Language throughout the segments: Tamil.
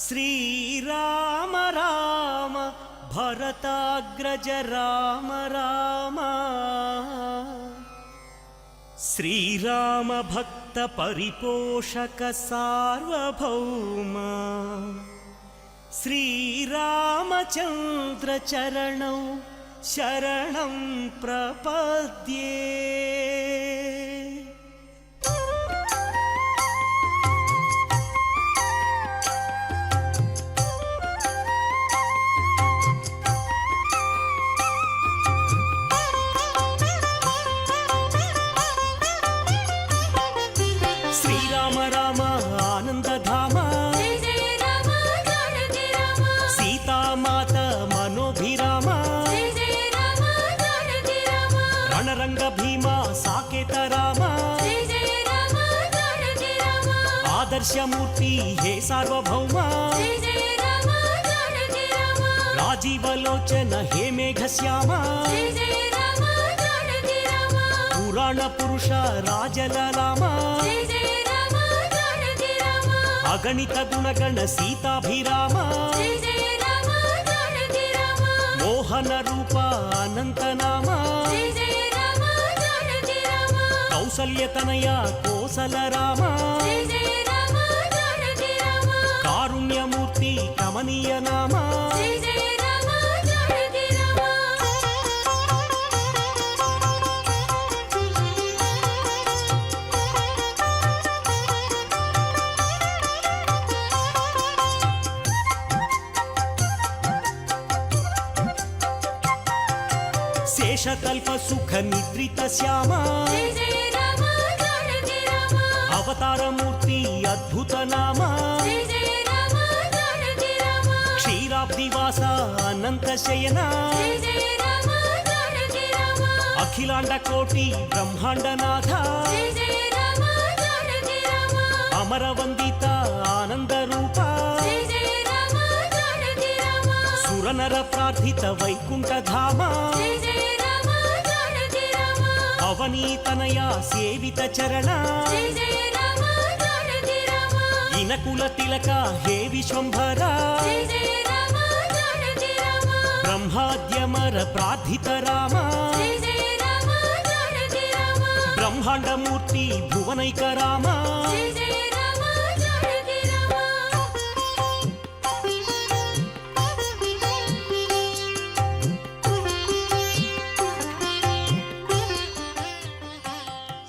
श्रीराम राम भरताग्रज राम राम श्रीराम भक्त परिपोषक सार्वभौम श्रीरामचंद्र चरणौ शरणं प्रपद्ये। श्रीराम राम आनंद धाम सीता माता मनोभिराम रणरंग भीमा साकेत राम आदर्शमूर्ति हे सार्वभौम राजीवलोचन हे मेघश्याम पुराण पुरुष राजललाम अगणित गुणगण सीताभिराम मोहन रूप अनंत नाम कौसल्यतनया कोसल राम कारुण्यमूर्ति कमनीय नाम शेषतल्प सुख निद्रित श्याम अवतार मूर्ति अद्भुत नाम क्षीराब्दिवास अनंत शयन अखिलांड कोटि ब्रह्मांडनाथ अमर वंदित आनंद रूप सुरनर प्रार्थित वैकुंठ धाम अवनीतनया सेवित चरण इनकुल तिलक हे विश्वंभर ब्रह्माद्यमर प्रार्थित राम ब्रह्मांड मूर्ति भुवनैक राम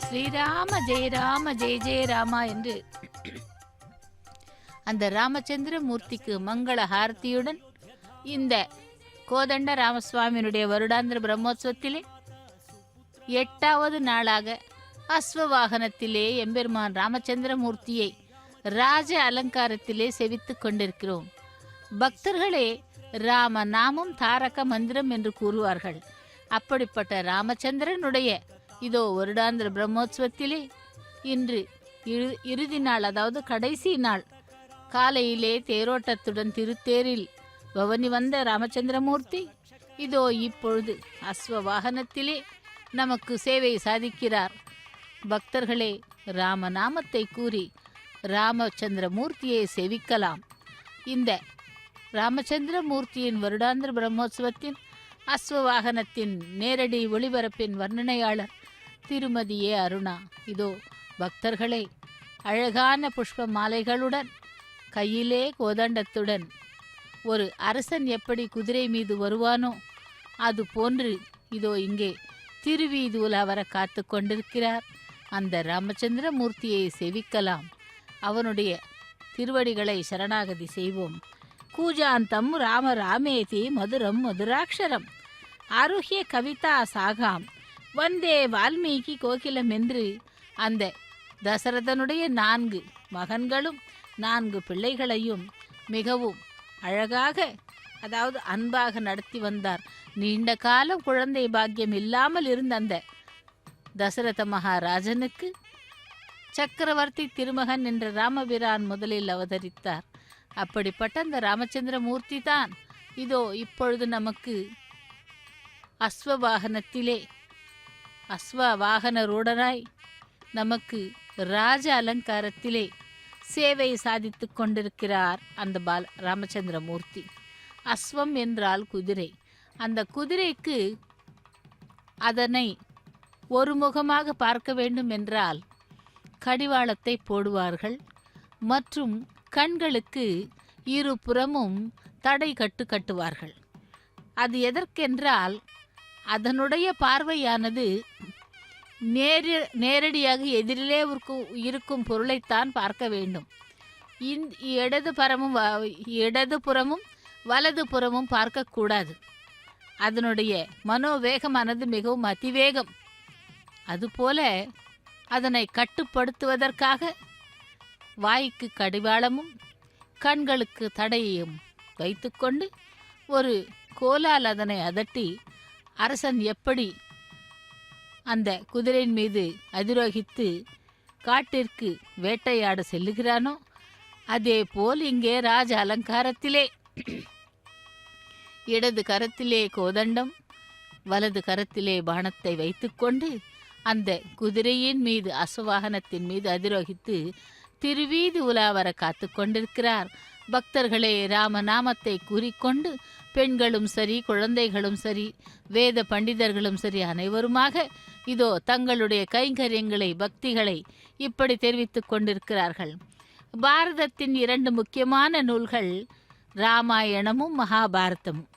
ஸ்ரீராம ஜெய ஜெய ராமா என்று அந்த ராமச்சந்திர மூர்த்திக்கு மங்கள ஹாரதியுடன் இந்த கோதண்ட ராமசுவாமியினுடைய வருடாந்திர பிரம்மோற்சவத்திலே 8வது நாளாக அஸ்வவாகனத்திலே எம்பெருமான் ராமச்சந்திர மூர்த்தியை ராஜ அலங்காரத்திலே செவித்துக் கொண்டிருக்கிறோம். பக்தர்களே, ராம நாமம் தாரக மந்திரம் என்று கூறுவார்கள். அப்படிப்பட்ட ராமச்சந்திரனுடைய இதோ வருடாந்திர பிரம்மோற்சவத்திலே இன்று இறுதி நாள், அதாவது கடைசி நாள். காலையிலே தேரோட்டத்துடன் திருத்தேரில் பவனி வந்த ராமச்சந்திரமூர்த்தி இதோ இப்பொழுது அஸ்வ வாகனத்திலே நமக்கு சேவை சாதிக்கிறார். பக்தர்களே, ராமநாமத்தை கூறி ராமச்சந்திரமூர்த்தியை சேவிக்கலாம். இந்த ராமச்சந்திரமூர்த்தியின் வருடாந்திர பிரம்மோற்சவத்தின் அஸ்வவாகனத்தின் நேரடி ஒளிபரப்பின் வர்ணனையாளர் திருமதி ஏ அருணா. இதோ பக்தர்களே, அழகான புஷ்ப மாலைகளுடன் கையிலே கோதண்டத்துடன் ஒரு அரசன் எப்படி குதிரை மீது வருவானோ அது போன்று இதோ இங்கே திருவீதி உலா வர காத்து கொண்டிருக்கிறார். அந்த ராமச்சந்திர மூர்த்தியை சேவிக்கலாம். அவனுடைய திருவடிகளை சரணாகதி செய்வோம். கூஜாந்தம் ராம ராமேதி மதுரம் மதுராட்சரம் ஆருஹ்ய கவிதா சாகாம் வந்தே வால்மீகி கோகிலம் என்று அந்த தசரதனுடைய 4 மகன்களும் 4 பிள்ளைகளையும் மிகவும் அழகாக, அதாவது அன்பாக நடத்தி வந்தார். நீண்ட காலம் குழந்தை பாக்கியம் இல்லாமல் இருந்த அந்த தசரத மகாராஜனுக்கு சக்கரவர்த்தி திருமகன் என்ற ராமபிரான் முதலில் அவதரித்தார். அப்படிப்பட்ட அந்த ராமச்சந்திர மூர்த்தி தான் இதோ இப்பொழுது நமக்கு அஸ்வவாகனத்திலே அஸ்வவாகன ரூடனாய் நமக்கு ராஜ அலங்காரத்திலே சேவை சாதித்து கொண்டிருக்கிறார் அந்த ராமச்சந்திரமூர்த்தி. அஸ்வம் என்றால் குதிரை. அந்த குதிரைக்கு அதனை ஒரு முகமாக பார்க்க வேண்டும் என்றால் கடிவாளத்தை போடுவார்கள் மற்றும் கண்களுக்கு இருபுறமும் தடை கட்டுவார்கள். அது எதற்கென்றால் அதனுடைய பார்வையானது நேரடியாக எதிரிலே இருக்கும் பொருளைத்தான் பார்க்க வேண்டும். இடதுபுறமும் வலதுபுறமும் பார்க்கக்கூடாது. அதனுடைய மனோவேகமானது மிகவும் அதிவேகம். அதுபோல அதனை கட்டுப்படுத்துவதற்காக வாய்க்கு கடிவாளமும் கண்களுக்கு தடையையும் வைத்துக்கொண்டு ஒரு கோலால் அதனை அதட்டி அரசன் எப்படி அந்த குதிரையின் மீது அதிரோகித்து காட்டிற்கு வேட்டையாட செல்லுகிறானோ அதே போல் இங்கே ராஜ அலங்காரத்திலே இடது கரத்திலே கோதண்டம் வலது கரத்திலே பாணத்தை வைத்துக்கொண்டு அந்த குதிரையின் மீது அஸ்வவாகனத்தின் மீது அதிரோகித்து திருவீதி உலாவர காத்து கொண்டிருக்கிறார். பக்தர்களே, ராமநாமத்தை கூறிக்கொண்டு பெண்களும் சரி, குழந்தைகளும் சரி, வேத பண்டிதர்களும் சரி, அனைவருமாக இதோ தங்களுடைய கைங்கரியங்களை பக்திகளை இப்படி தெரிவித்துக் கொண்டிருக்கிறார்கள். பாரதத்தின் 2 முக்கியமான நூல்கள் ராமாயணமும் மகாபாரதமும்.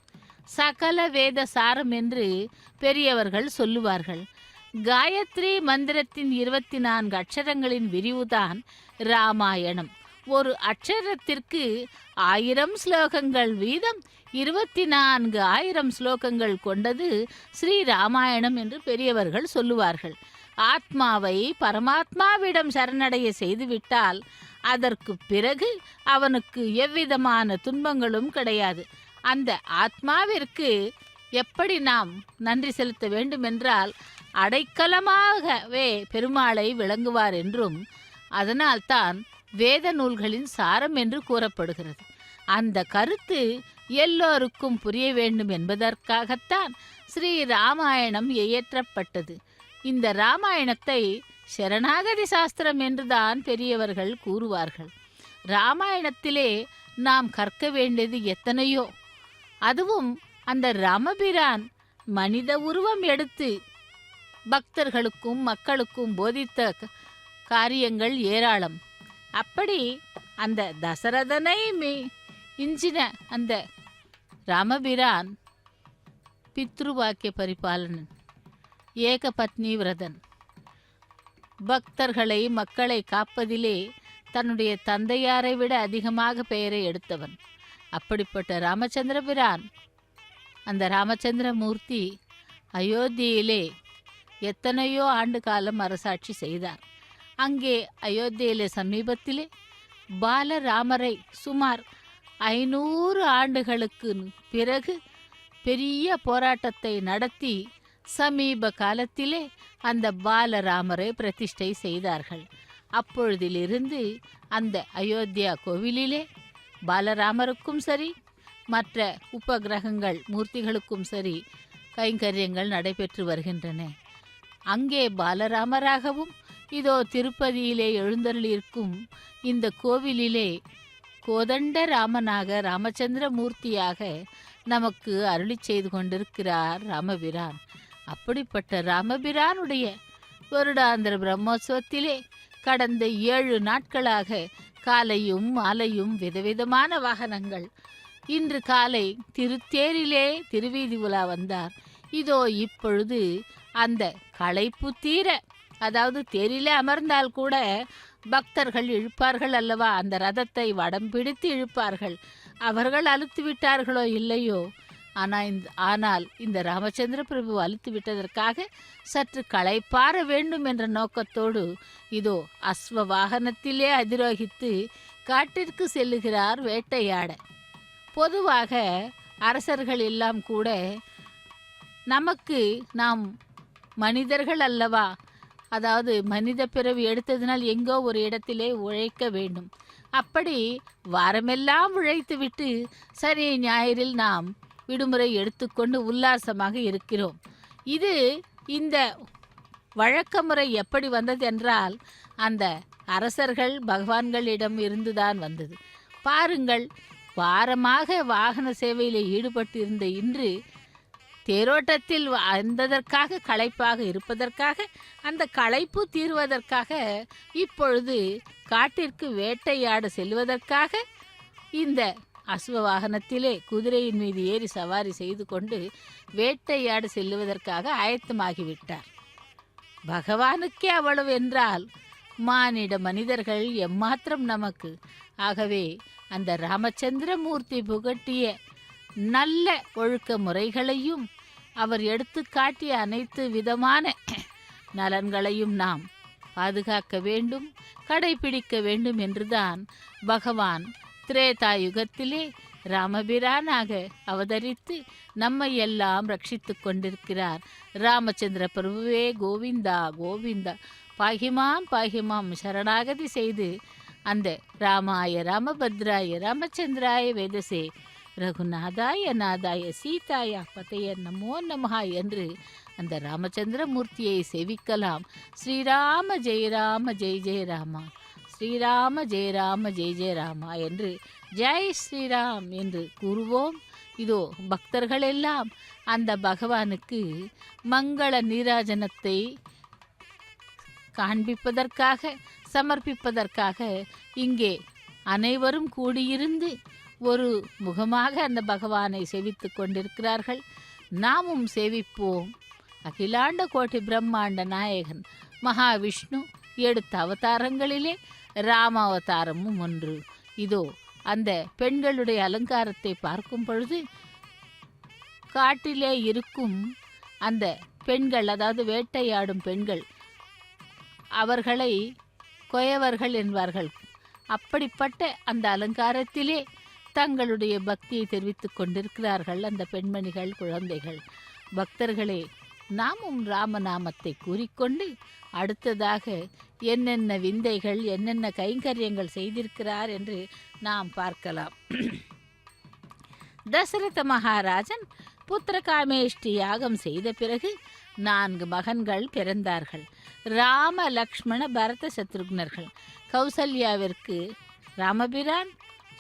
சகல வேத சாரம் என்று பெரியவர்கள் சொல்லுவார்கள். காயத்ரி மந்திரத்தின் 24 அட்சரங்களின் விரிவுதான் ராமாயணம். ஒரு அட்சரத்திற்கு 1000 ஸ்லோகங்கள் வீதம் 24,000 ஸ்லோகங்கள் கொண்டது ஸ்ரீ ராமாயணம் என்று பெரியவர்கள் சொல்லுவார்கள். ஆத்மாவை பரமாத்மாவிடம் சரணடைய செய்துவிட்டால் அதற்கு பிறகு அவனுக்கு எவ்விதமான துன்பங்களும் கிடையாது. அந்த ஆத்மாவிற்கு எப்படி நாம் நன்றி செலுத்த வேண்டுமென்றால் அடைக்கலமாகவே பெருமாளை விளங்குவார் என்றும் அதனால்தான் வேத நூல்களின் சாரம் என்று கூறப்படுகிறது. அந்த கருத்து எல்லோருக்கும் புரிய வேண்டும் என்பதற்காகத்தான் ஸ்ரீ ராமாயணம் இயற்றப்பட்டது. இந்த ராமாயணத்தை சரணாகதி சாஸ்திரம் என்றுதான் பெரியவர்கள் கூறுவார்கள். ராமாயணத்திலே நாம் கற்க வேண்டியது எத்தனையோ. அதுவும் அந்த ராமபிரான் மனித உருவம் எடுத்து பக்தர்களுக்கும் மக்களுக்கும் போதித்த காரியங்கள் ஏராளம். அப்படி அந்த தசரதனை இஞ்சின அந்த ராமபிரான் பித்ருவாக்கிய பரிபாலனன், ஏகபத்னி விரதன், பக்தர்களை மக்களை காப்பதிலே தன்னுடைய தந்தையாரை விட அதிகமாக பெயரை எடுத்தவன். அப்படிப்பட்ட ராமச்சந்திரபிரான், அந்த ராமச்சந்திரமூர்த்தி அயோத்தியிலே எத்தனையோ ஆண்டு காலம் அரசாட்சி செய்தார். அங்கே அயோத்தியிலே சமீபத்திலே பாலராமரை சுமார் 500 ஆண்டுகளுக்கு பிறகு பெரிய போராட்டத்தை நடத்தி சமீப காலத்திலே அந்த பாலராமரை பிரதிஷ்டை செய்தார்கள். அப்பொழுதிலிருந்து அந்த அயோத்தியா கோவிலிலே பாலராமருக்கும் சரி, மற்ற உபகிரகங்கள் மூர்த்திகளுக்கும் சரி கைங்கரியங்கள் நடைபெற்று வருகின்றன. அங்கே பாலராமராகவும் இதோ திருப்பதியிலே எழுந்தருளியிருக்கும் இந்த கோவிலிலே கோதண்ட ராமனாக ராமச்சந்திர மூர்த்தியாக நமக்கு அருளி செய்து கொண்டிருக்கிறார் ராமபிரான். அப்படிப்பட்ட ராமபிரானுடைய வருடாந்திர பிரம்மோற்சவத்திலே கடந்த 7 நாட்களாக காலையும் மாலையும் விதவிதமான வாகனங்கள். இன்று காலை திருத்தேரிலே திருவீதி உலா வந்தார். இதோ இப்பொழுது அந்த களைப்பு தீர, அதாவது தேரிலே அமர்ந்தால் கூட பக்தர்கள் இழுப்பார்கள் அல்லவா, அந்த ரதத்தை வடம் பிடித்து இழுப்பார்கள். அவர்கள் அழுத்து விட்டார்களோ இல்லையோ, ஆனால் இந்த ராமச்சந்திர பிரபு அழுத்து விட்டதற்காக சற்று களைப்பாற வேண்டும் என்ற நோக்கத்தோடு இதோ அஸ்வ வாகனத்திலே அதிரோகித்து காட்டிற்கு செல்லுகிறார் வேட்டையாட. பொதுவாக அரசர்கள் எல்லாம் கூட நாம் மனிதர்கள் அல்லவா, அதாவது மனித பிறவி எடுத்ததினால் எங்கோ ஒரு இடத்திலே உழைக்க வேண்டும். அப்படி வாரமெல்லாம் உழைத்துவிட்டு சனி ஞாயிறில் நாம் விடுமுறை எடுத்துக்கொண்டு உல்லாசமாக இருக்கிறோம். இந்த வழக்க முறை எப்படி வந்தது என்றால், அந்த அரசர்கள் பகவான்களிடம் இருந்துதான் வந்தது. பாருங்கள், வாரமாக வாகன சேவையில் ஈடுபட்டிருந்த இன்று தேரோட்டத்தில் வந்ததற்காக, களைப்பாக இருப்பதற்காக, அந்த களைப்பு தீர்வதற்காக, இப்பொழுது காட்டிற்கு வேட்டையாட செல்வதற்காக இந்த அசுவ வாகனத்திலே குதிரையின் மீது ஏறி சவாரி செய்து கொண்டு வேட்டையாட செல்லுவதற்காக ஆயத்தமாகிவிட்டார். பகவானுக்கே அவ்வளவு என்றால் மானிட மனிதர்கள் எம்மாத்திரம் நமக்கு? ஆகவே அந்த ராமச்சந்திரமூர்த்தி புகட்டிய நல்ல ஒழுக்க முறைகளையும் அவர் எடுத்து காட்டிய அனைத்து விதமான நலன்களையும் நாம் பாதுகாக்க வேண்டும், கடைபிடிக்க வேண்டும் என்றுதான் பகவான் திரேதா யுகத்திலே ராமபிரானாக அவதரித்து நம்மை எல்லாம் ரட்சித்து கொண்டிருக்கிறார். ராமச்சந்திர பிரபுவே கோவிந்தா கோவிந்தா, பாகிமாம் பாகிமாம் சரணாகதி செய்து அந்த ராமாய ராமபத்ராய ராமச்சந்திராய வேதசே ரகுநாதாய நாதாய சீதாய பதைய நமோ நமஹா என்று அந்த ராமச்சந்திர மூர்த்தியை சேவிக்கலாம். ஸ்ரீராம ஜெய ராம ஜெய ஜெய ராமா, ஸ்ரீராம ஜெய ராம ஜெய ஜெய ராமா என்று ஜெய் ஸ்ரீராம் என்று கூறுவோம். இதோ பக்தர்கள் எல்லாம் அந்த பகவானுக்கு மங்கள நீராஜனத்தை காண்பிப்பதற்காக, சமர்ப்பிப்பதற்காக இங்கே அனைவரும் கூடியிருந்து ஒரு முகமாக அந்த பகவானை சேவித்து கொண்டிருக்கிறார்கள். நாமும் சேவிப்போம். அகிலாண்ட கோட்டி பிரம்மாண்ட நாயகன் மகாவிஷ்ணு எடுத்த அவதாரங்களிலே ராம அவதாரமும் ஒன்று. இதோ அந்த பெண்களுடைய அலங்காரத்தை பார்க்கும் பொழுது காட்டிலே இருக்கும் அந்த பெண்கள், அதாவது வேட்டையாடும் பெண்கள், அவர்களை கொயவர்கள் என்பார்கள். அப்படிப்பட்ட அந்த அலங்காரத்திலே தங்களுடைய பக்தியை தெரிவித்துக் கொண்டிருக்கிறார்கள் அந்த பெண்மணிகள், குழந்தைகள். பக்தர்களே, நாமும் ராமநாமத்தை கூறிக்கொண்டு அடுத்ததாக என்னென்ன விந்தைகள், என்னென்ன கைங்கரியங்கள் செய்திருக்கிறார் என்று நாம் பார்க்கலாம். தசரத மகாராஜன் புத்திரகாமேஷ்டி யாகம் செய்த பிறகு 4 மகன்கள் பிறந்தார்கள். ராம, லக்ஷ்மண, பரத, சத்ருக்னர்கள். கௌசல்யாவிற்கு ராமபிரான்,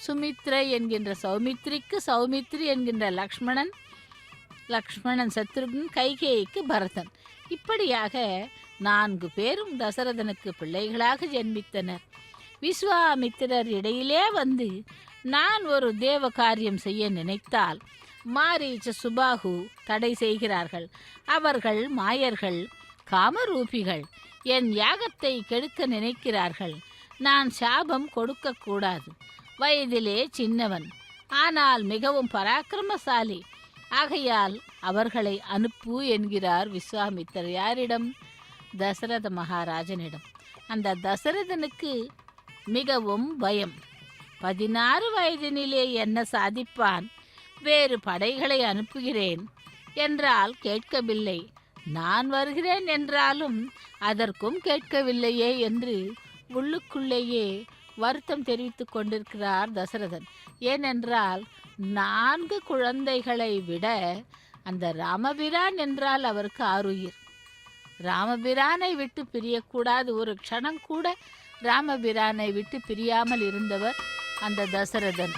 சுமித்ரை என்கின்ற சௌமித்ரிக்கு சௌமித்ரி என்கின்ற லக்ஷ்மணன் சத்ருக்னன், கைகேயிக்கு பரதன். இப்படியாக 4 பேரும் தசரதனுக்கு பிள்ளைகளாக ஜென்மித்தனர். விஸ்வாமித்திரர் இடையிலே வந்து நான் ஒரு தேவ காரியம் செய்ய நினைத்தால் மாரீச்ச, சுபாகு தடை செய்கிறார்கள். அவர்கள் மாயர்கள், காமரூபிகள். என் யாகத்தை கெடுக்க நினைக்கிறார்கள். நான் சாபம் கொடுக்கக்கூடாது. வயதிலே சின்னவன், ஆனால் மிகவும் பராக்கிரமசாலி. ஆகையால் அவர்களை அனுப்பு என்கிறார் விஸ்வாமித்தர். யாரிடம்? தசரத மகாராஜனிடம். அந்த தசரதனுக்கு மிகவும் பயம். 16 வயதினிலே என்ன சாதிப்பான்? வேறு படைகளை அனுப்புகிறேன் என்றால் கேட்கவில்லை, நான் வருகிறேன் என்றாலும் அதற்கும் கேட்கவில்லையே என்று உள்ளுக்குள்ளேயே வருத்தம் தெரிவித்துக் கொண்டிருக்கிறார் தசரதன். ஏனென்றால் 4 குழந்தைகளை விட அந்த ராமபிரான் என்றால் அவருக்கு ஆருயிர். ராமபிரானை விட்டு பிரியக்கூடாது, ஒரு க்ஷணம் கூட ராமபிரானை விட்டு பிரியாமல் இருந்தவர் அந்த தசரதன்.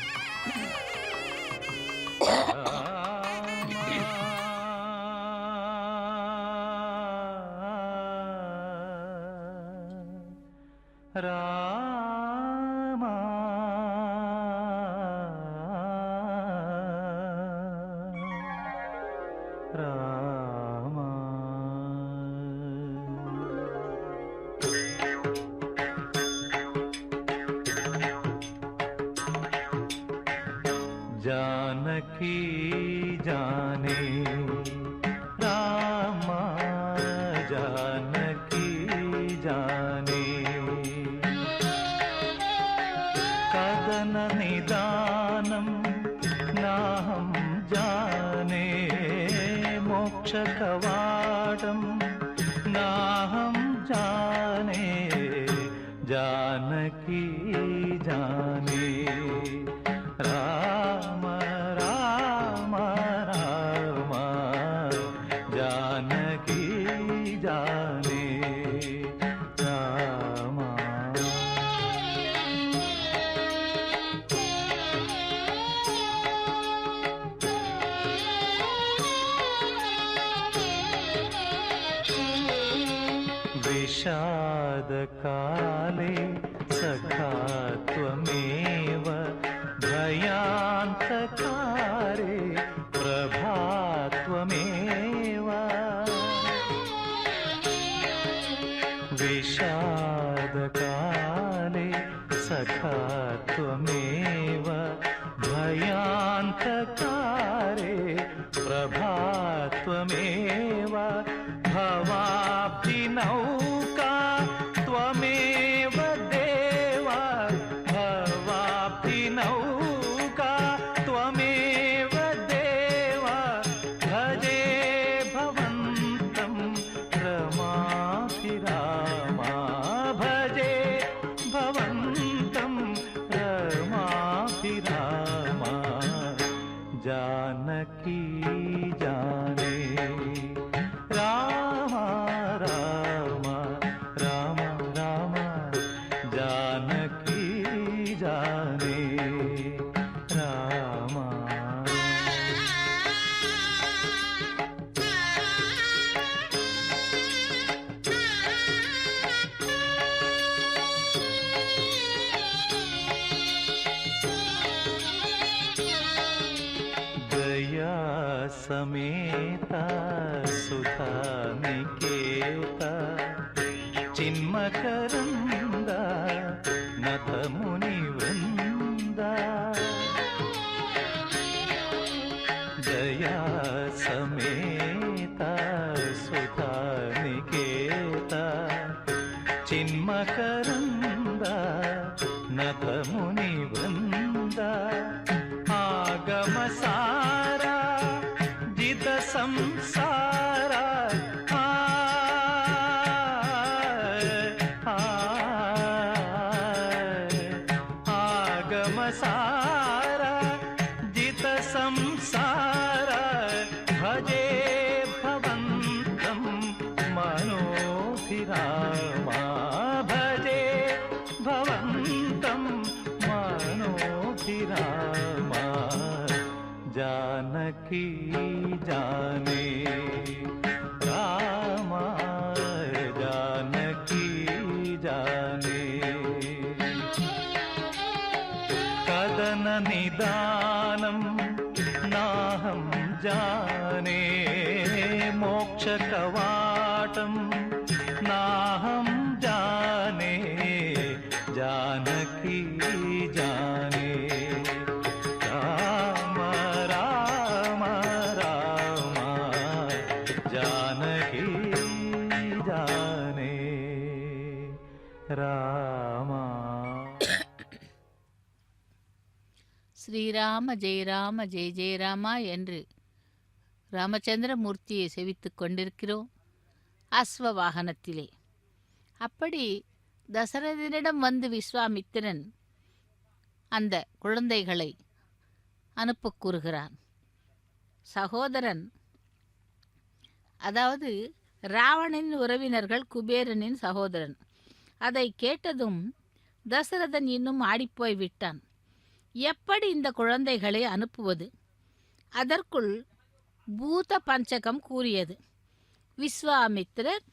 ராமா ராமா जानकी जाने रामा जानकी जाने कदन निदानं नाहं जाने मोक्ष कवाटं नाहं जाने जानकी जाने राम राम राम जानकी जाने राम विषादकाले सखा त्वमेव भयान्तकारे प्रभा त्वमेव विषादकाले सखा त्वमेव भयान्तकारे प्रभा त्वमेव भवाब्धिनौका त्वमेव देवा भवाब्धिनौका त्वमेव देवा भजे भवन्तं रमाभिरामा भजे भवन्तं रमाभिरामा जानकी जाने राम राम राम राम जानकी जाने राम दया समेता सुधा निकेता चिन्मकरंद नथ मुनिवृंद दया समेता सुधा निकेता चिन्मकरंद नथ मुनिवृंद आगमसारा जित संसारा आगमसारा जित संसारा भजे भवन्तं मनोभिरामा भजे भवन्तं मनोभिरामा जानकी जाने राम जानकी जाने कदन निदानं नाहं जाने मोक्षकवाटं नाहं जाने जानकी जाने राम राम राम जानकी जाने राम ஸ்ரீராம ஜெயராம ஜெய ஜெயராமா என்று ராமச்சந்திரமூர்த்தியை செவித்துக் கொண்டிருக்கிறோம் அஸ்வ வாகனத்திலே. அப்படி தசரதனிடம் வந்து விஸ்வாமித்திரன் அந்த குழந்தைகளை அனுப்பக் கூறுகிறான். சகோதரன், அதாவது ராவணனின் உறவினர்கள் குபேரனின் சகோதரன். அதை கேட்டதும் தசரதன் இன்னும் ஆடிப்போய் விட்டான். எப்படி இந்த குழந்தைகளை அனுப்புவது? அதற்குள் பூத பஞ்சகம் கூறியது. விஸ்வாமித்திரர்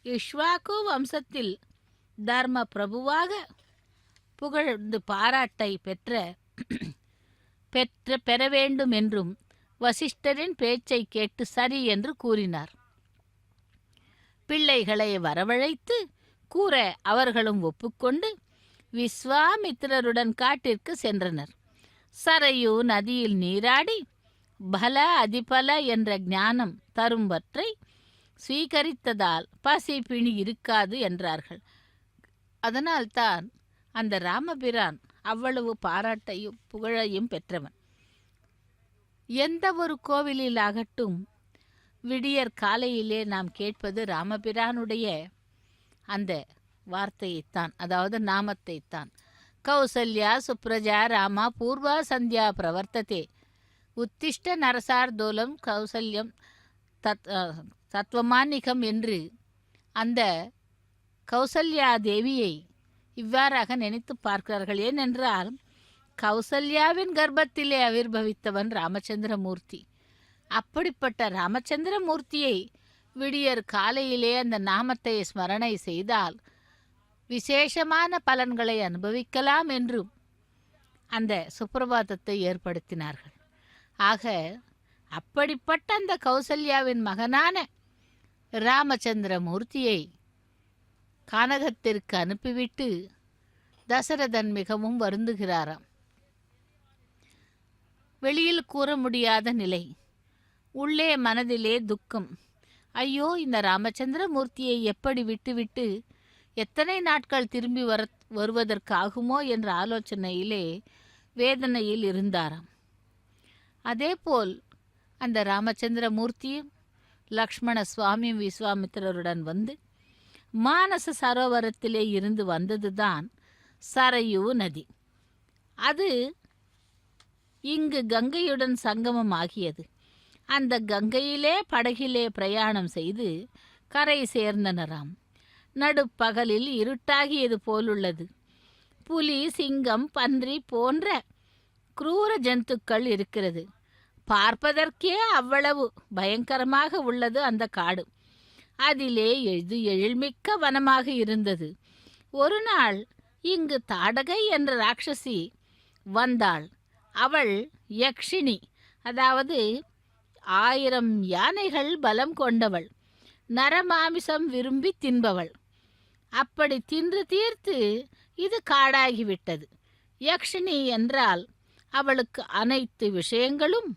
இக்ஷ்வாகு வம்சத்தில் தர்ம பிரபுவாக புகழ்ந்து பாராட்டை பெற வேண்டும் என்றும் வசிஷ்டரின் பேச்சை கேட்டு சரி என்று கூறினார். பிள்ளைகளை வரவழைத்து கூற அவர்களும் ஒப்புக்கொண்டு விஸ்வாமித்திரருடன் காட்டிற்கு சென்றனர். சரையு நதியில் நீராடி பல அதிபல என்ற ஞானம் தரும்பற்றை ஸ்வீகரித்ததால் பசி பிணி இருக்காது என்றார்கள். அதனால்தான் அந்த ராமபிரான் அவ்வளவு பாராட்டையும் புகழையும் பெற்றவன். எந்த ஒரு கோவிலில் ஆகட்டும், விடியற் காலையிலே நாம் கேட்பது ராமபிரானுடைய அந்த வார்த்தையைத்தான், அதாவது நாமத்தைத்தான். கௌசல்யா சுப்ரஜா ராமா பூர்வா சந்தியா பிரவர்த்ததே உத்திஷ்ட நரசார்தோலம் கௌசல்யம் தத்துவமானிகம் என்று அந்த கௌசல்யா தேவியை இவ்வாறாக நினைத்து பார்க்கிறார்கள். ஏனென்றால் கௌசல்யாவின் கர்ப்பத்திலே ஆவிர்பவித்தவன் ராமச்சந்திரமூர்த்தி. அப்படிப்பட்ட ராமச்சந்திரமூர்த்தியை விடியற் காலையிலே அந்த நாமத்தை ஸ்மரணை செய்தால் விசேஷமான பலன்களை அனுபவிக்கலாம் என்றும் அந்த சுப்பிரபாதத்தை ஏற்படுத்தினார்கள். ஆக அப்படிப்பட்ட அந்த கௌசல்யாவின் மகனான ராமச்சந்திர மூர்த்தியை கானகத்திற்கு அனுப்பிவிட்டு தசரதன் மிகவும் வருந்துகிறாராம். வெளியில் கூற முடியாத நிலை, உள்ளே மனதிலே துக்கம். ஐயோ, இந்த ராமச்சந்திர மூர்த்தியை எப்படி விட்டுவிட்டு எத்தனை நாட்கள் திரும்பி வருவதற்கு ஆகுமோ என்ற ஆலோசனையிலே வேதனையில் இருந்தாராம். அதேபோல் அந்த ராமச்சந்திர மூர்த்தியும் லக்ஷ்மண சுவாமியும் விஸ்வாமித்திரருடன் வந்து மானச சரோவரத்திலே இருந்து வந்ததுதான் சரையு நதி. அது இங்கு கங்கையுடன் சங்கமம் ஆகியது. அந்த கங்கையிலே படகிலே பிரயாணம் செய்து கரை சேர்ந்தனராம். நடுப்பகலில் இருட்டாகியது போலுள்ளது. புலி, சிங்கம், பன்றி போன்ற குரூர ஜந்துக்கள் இருக்கிறது. பார்ப்பதற்கே அவ்வளவு பயங்கரமாக உள்ளது அந்த காடு. அதிலே எழில்மிக்க வனமாக இருந்தது. ஒரு நாள் இங்கு தாடகை என்ற ராட்சசி வந்தாள். அவள் யக்ஷினி, அதாவது 1000 யானைகள் பலம் கொண்டவள், நரமாமிசம் விரும்பி தின்பவள். அப்படி தின்று தீர்த்து இது காடாகிவிட்டது. யக்ஷினி என்றால் அவளுக்கு அனைத்து விஷயங்களும்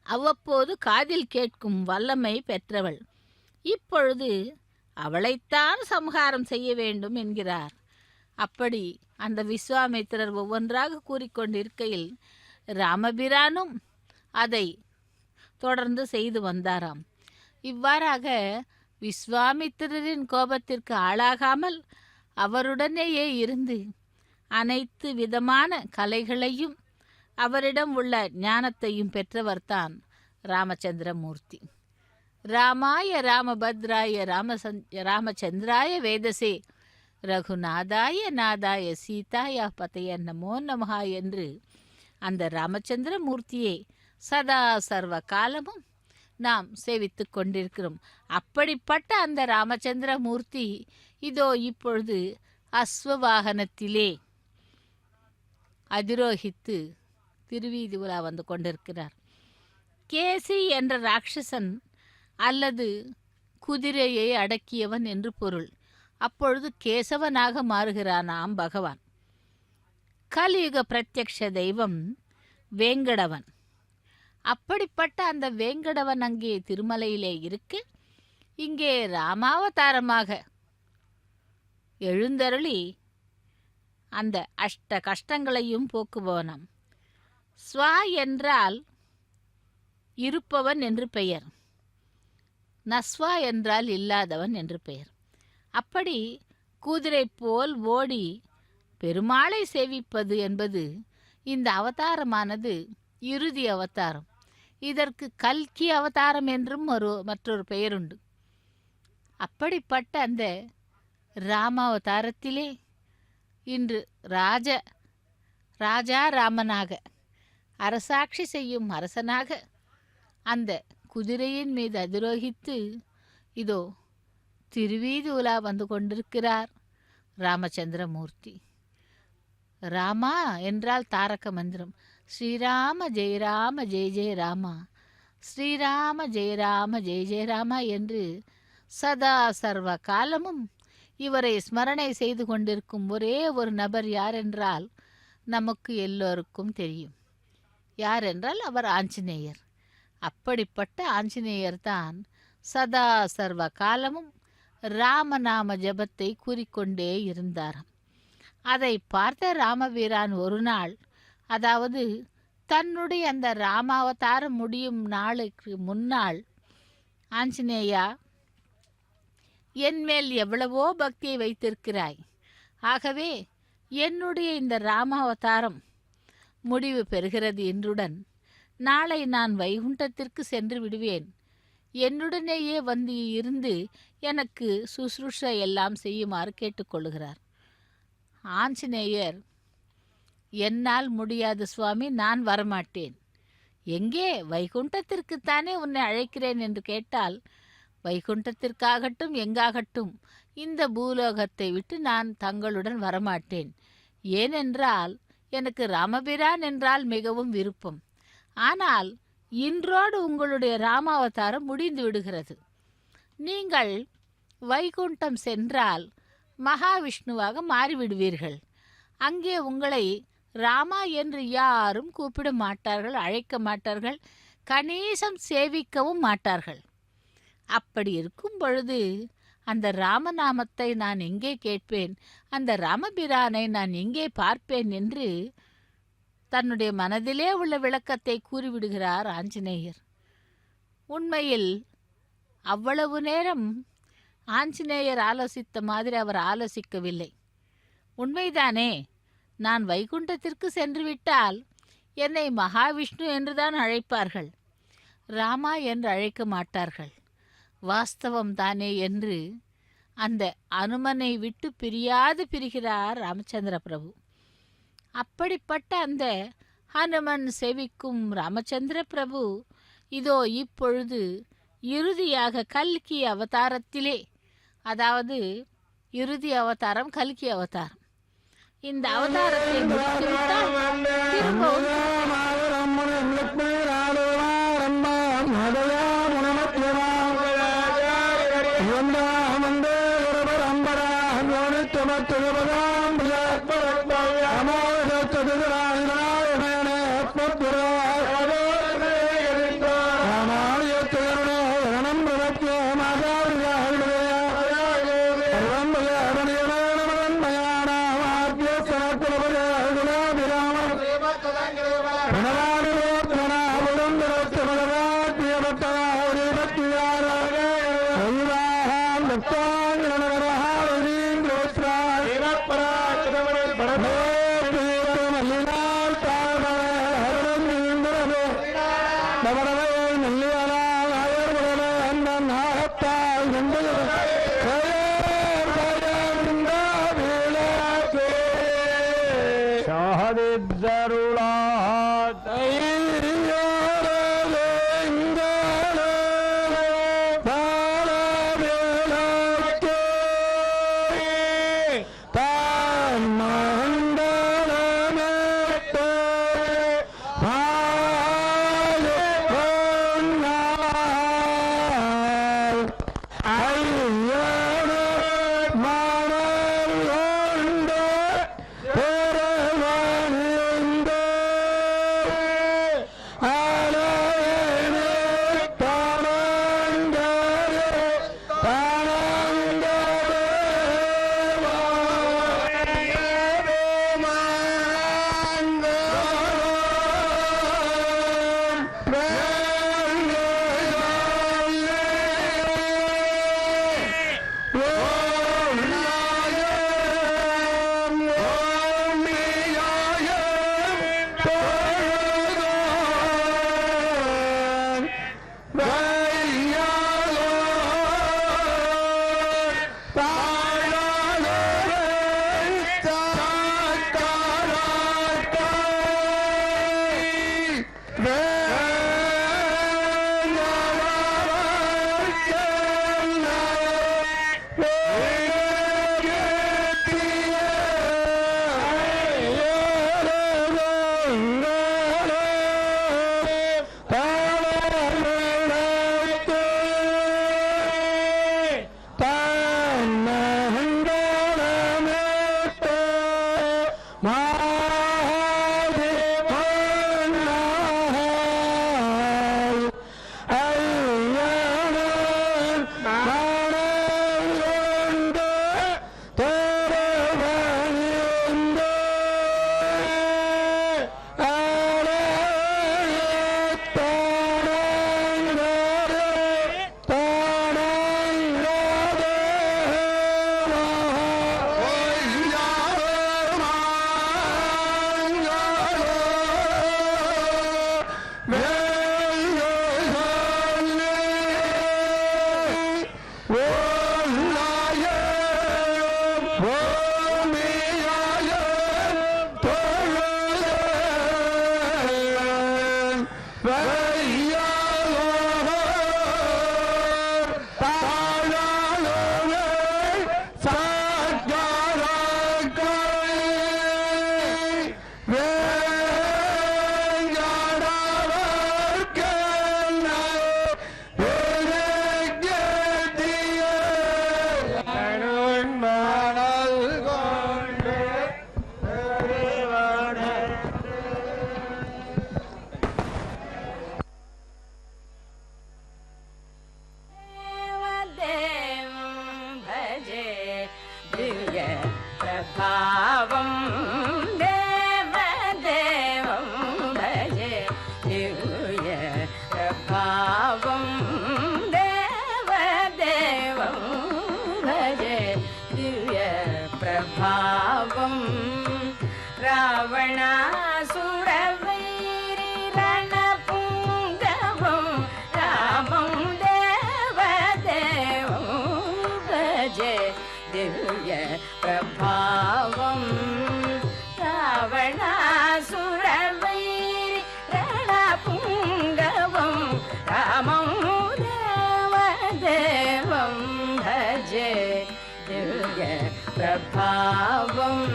அவ்வப்போது காதில் கேட்கும் வல்லமை பெற்றவள். இப்பொழுது அவளைத்தான் சம்ஹாரம் செய்ய வேண்டும் என்கிறார். அப்படி அந்த விஸ்வாமித்திரர் ஒவ்வொன்றாக கூறிக்கொண்டிருக்கையில் ராமபிரானும் அதை தொடர்ந்து செய்து வந்தாராம். இவ்வாறாக விஸ்வாமித்திரரின் கோபத்திற்கு ஆளாகாமல் அவருடனேயே இருந்து அனைத்து விதமான கலைகளையும் அவரிடம் உள்ள ஞானத்தையும் பெற்றவர்தான் ராமச்சந்திரமூர்த்தி. ராமாய ராமபத்ராய ராமச்சந்திராய வேதசே ரகுநாதாய நாதாய சீதாய பதைய நமோ நமஹா என்று அந்த ராமச்சந்திரமூர்த்தியை சதா சர்வ காலமும் நாம் சேவித்து கொண்டிருக்கிறோம். அப்படிப்பட்ட அந்த ராமச்சந்திரமூர்த்தி இதோ இப்பொழுது அஸ்வவாகனத்திலே அதிரோகித்து திருவீதி உலா வந்து கொண்டிருக்கிறார். கேசி என்ற ராட்சசன் அல்லது குதிரையை அடக்கியவன் என்று பொருள். அப்பொழுது கேசவனாக மாறுகிறானாம் பகவான். கலியுக பிரத்யக்ஷ தெய்வம் வேங்கடவன். அப்படிப்பட்ட அந்த வேங்கடவன் அங்கே திருமலையிலே இருக்க, இங்கே ராமாவதாரமாக எழுந்தருளி அந்த அஷ்ட கஷ்டங்களையும் போக்குபவனாம். ஸ்வா என்றால் இருப்பவன் என்று பெயர், நஸ்வா என்றால் இல்லாதவன் என்று பெயர். அப்படி குதிரை போல் ஓடி பெருமாளை சேவிப்பது என்பது இந்த அவதாரமானது இறுதி அவதாரம். இதற்கு கல்கி அவதாரம் என்றும் மற்றொரு பெயருண்டு. அப்படிப்பட்ட அந்த ராமாவதாரத்திலே இன்று ராஜா ராமனாக அரசாட்சி செய்யும் அரசனாக அந்த குதிரையின் மீது அதிரோகித்து இதோ திருவீதி உலா வந்து கொண்டிருக்கிறார் ராமச்சந்திரமூர்த்தி. ராமா என்றால் தாரக மந்திரம். ஸ்ரீராம ஜெய ராம ஜெய ஜெய ராமா, ஸ்ரீராம ஜெய ராம ஜெய ஜெய ராமா என்று சதா சர்வ காலமும் இவரை ஸ்மரணை செய்து கொண்டிருக்கும் ஒரே ஒரு நபர் யார் என்றால் நமக்கு எல்லோருக்கும் தெரியும். யார் என்றால் அவர் ஆஞ்சநேயர். அப்படிப்பட்ட ஆஞ்சநேயர் தான் சதா சர்வ காலமும் ராமநாம ஜபத்தை கூறிக்கொண்டே இருந்தாராம். அதை பார்த்த ராமவீரான் ஒரு நாள், அதாவது தன்னுடைய அந்த ராமாவதாரம் முடியும் நாளுக்கு முன்னாள், ஆஞ்சநேயா, என்மேல் எவ்வளவோ பக்தியை வைத்திருக்கிறாய். ஆகவே என்னுடைய இந்த ராமாவதாரம் முடிவு பெறுகிறது என்றுடன் நாளை நான் வைகுண்டத்திற்கு சென்று விடுவேன். என்னுடனேயே வந்து இருந்து எனக்கு சுசுரூஷ எல்லாம் செய்யுமாறு கேட்டுக்கொள்கிறார். ஆஞ்சநேயர், என்னால் முடியாது சுவாமி, நான் வரமாட்டேன். எங்கே? வைகுண்டத்திற்குத்தானே உன்னை அழைக்கிறேன் என்று கேட்டால் வைகுண்டத்திற்காகட்டும் எங்காகட்டும் இந்த பூலோகத்தை விட்டு நான் தங்களுடன் வரமாட்டேன். ஏனென்றால் எனக்கு ராமபிரான் என்றால் மிகவும் விருப்பம். ஆனால் இன்றோடு உங்களுடைய ராமாவதாரம் முடிந்து விடுகிறது. நீங்கள் வைகுண்டம் சென்றால் மகாவிஷ்ணுவாக மாறிவிடுவீர்கள். அங்கே உங்களை ராமா என்று யாரும் கூப்பிட மாட்டார்கள், அழைக்க மாட்டார்கள், கணேசம் சேவிக்கவும் மாட்டார்கள். அப்படி இருக்கும் பொழுது அந்த ராமநாமத்தை நான் எங்கே கேட்பேன், அந்த ராமபிரானை நான் எங்கே பார்ப்பேன் என்று தன்னுடைய மனதிலே உள்ள விளக்கத்தை கூறிவிடுகிறார் ஆஞ்சநேயர். உண்மையில் அவ்வளவு நேரம் ஆஞ்சநேயர் ஆலோசித்த மாதிரி அவர் ஆலோசிக்கவில்லை. உண்மைதானே, நான் வைகுண்டத்திற்கு சென்று விட்டால் என்னை மகாவிஷ்ணு என்றுதான் அழைப்பார்கள், ராமா என்று அழைக்க மாட்டார்கள். வாஸ்தவம் தானே என்று அந்த அனுமனை விட்டு பிரிகிறார் ராமச்சந்திர பிரபு. அப்படிப்பட்ட அந்த ஹனுமன் சேவிக்கும் ராமச்சந்திர பிரபு இதோ இப்பொழுது இறுதியாக கல்கி அவதாரத்திலே, அதாவது இறுதி அவதாரம் கல்கி அவதாரம், இந்த அவதாரத்தை முடித்துவிட்டால் திரும்பவும் ராவணாசுரவைரி ரணபுங்கவம் ராமம் தேவதேவம் பஜே திவ்ய பிரபாவம் ராவணாசுரவைரி ரணபுங்கவம் ராமம் தேவதேவம் பஜே திவ்ய பிரபாவம்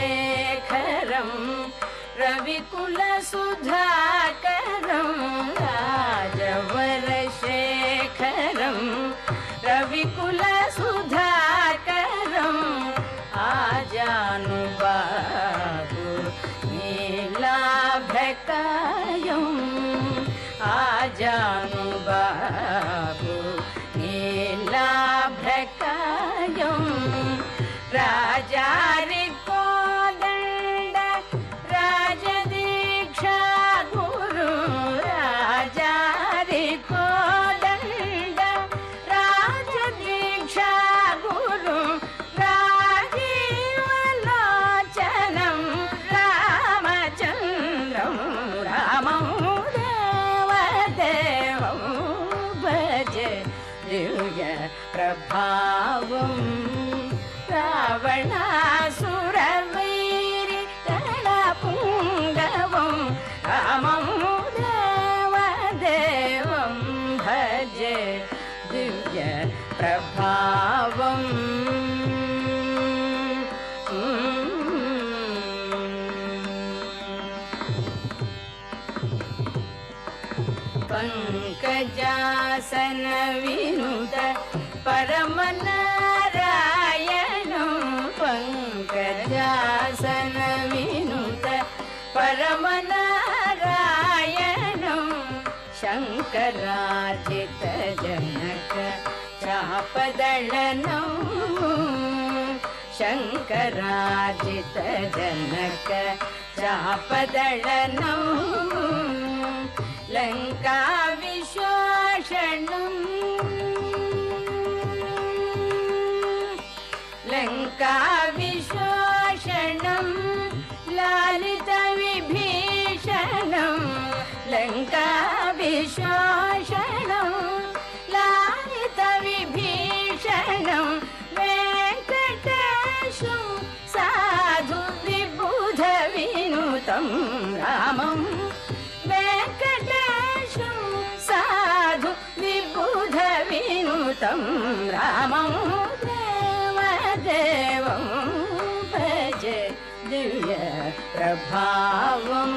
ராஜவரசேகரம் ரவிகுலசுதாகரம் ராஜவரசேகரம் ரவிகுலசுதாகரம் ஆஜானுபாகு நீலாபகாயம் ஆஜானுபாகு நீலாபகாயம் ராஜாரி கோதண்ட ராஜதீக்ஷா குரு ராஜாரி கோதண்ட ராஜதீக்ஷா குரு ராஜீவலோச்சனம் ராமச்சந்திரம் ராமம் தேவதேவம் భజే దివ్య ప్రభావం రావణాసురవైరి రణపుంగవం రామం దేవదేవం భజే దివ్య ప్రభావం పంకజాసన వినుత పరమనారాయణం పంకజాసన వినుత పరమనారాయణం శంకరాజిత జనక చాపదళనం శంకరాజిత జనక చాపదళనం లంకా విశ్వాషణం లంకా విశ్వాషణం లాలిత విభీషణం లంకా విశ్వాషణం లాలిత విభీషణం వెంకటేశం సాధు విబుధ వినుతం రామం వెంకటేశం సాధు విబుధ వినుతం రామం దేవదేవం భజే దివ్య ప్రభావం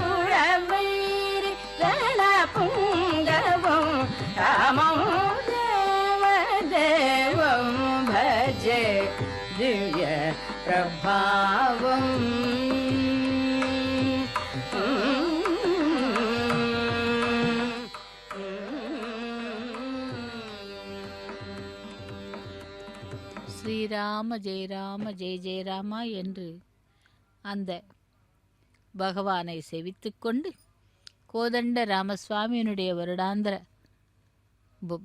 రావణాసురవైరి రణపుంగవం రామం దేవదేవం భజే దివ్య ప్రభావం ஸ்ரீராம ஜெயராம ஜெய ஜெயராமா என்று அந்த பகவானை செவித்துக்கொண்டு கோதண்ட ராமசுவாமியினுடைய வருடாந்திர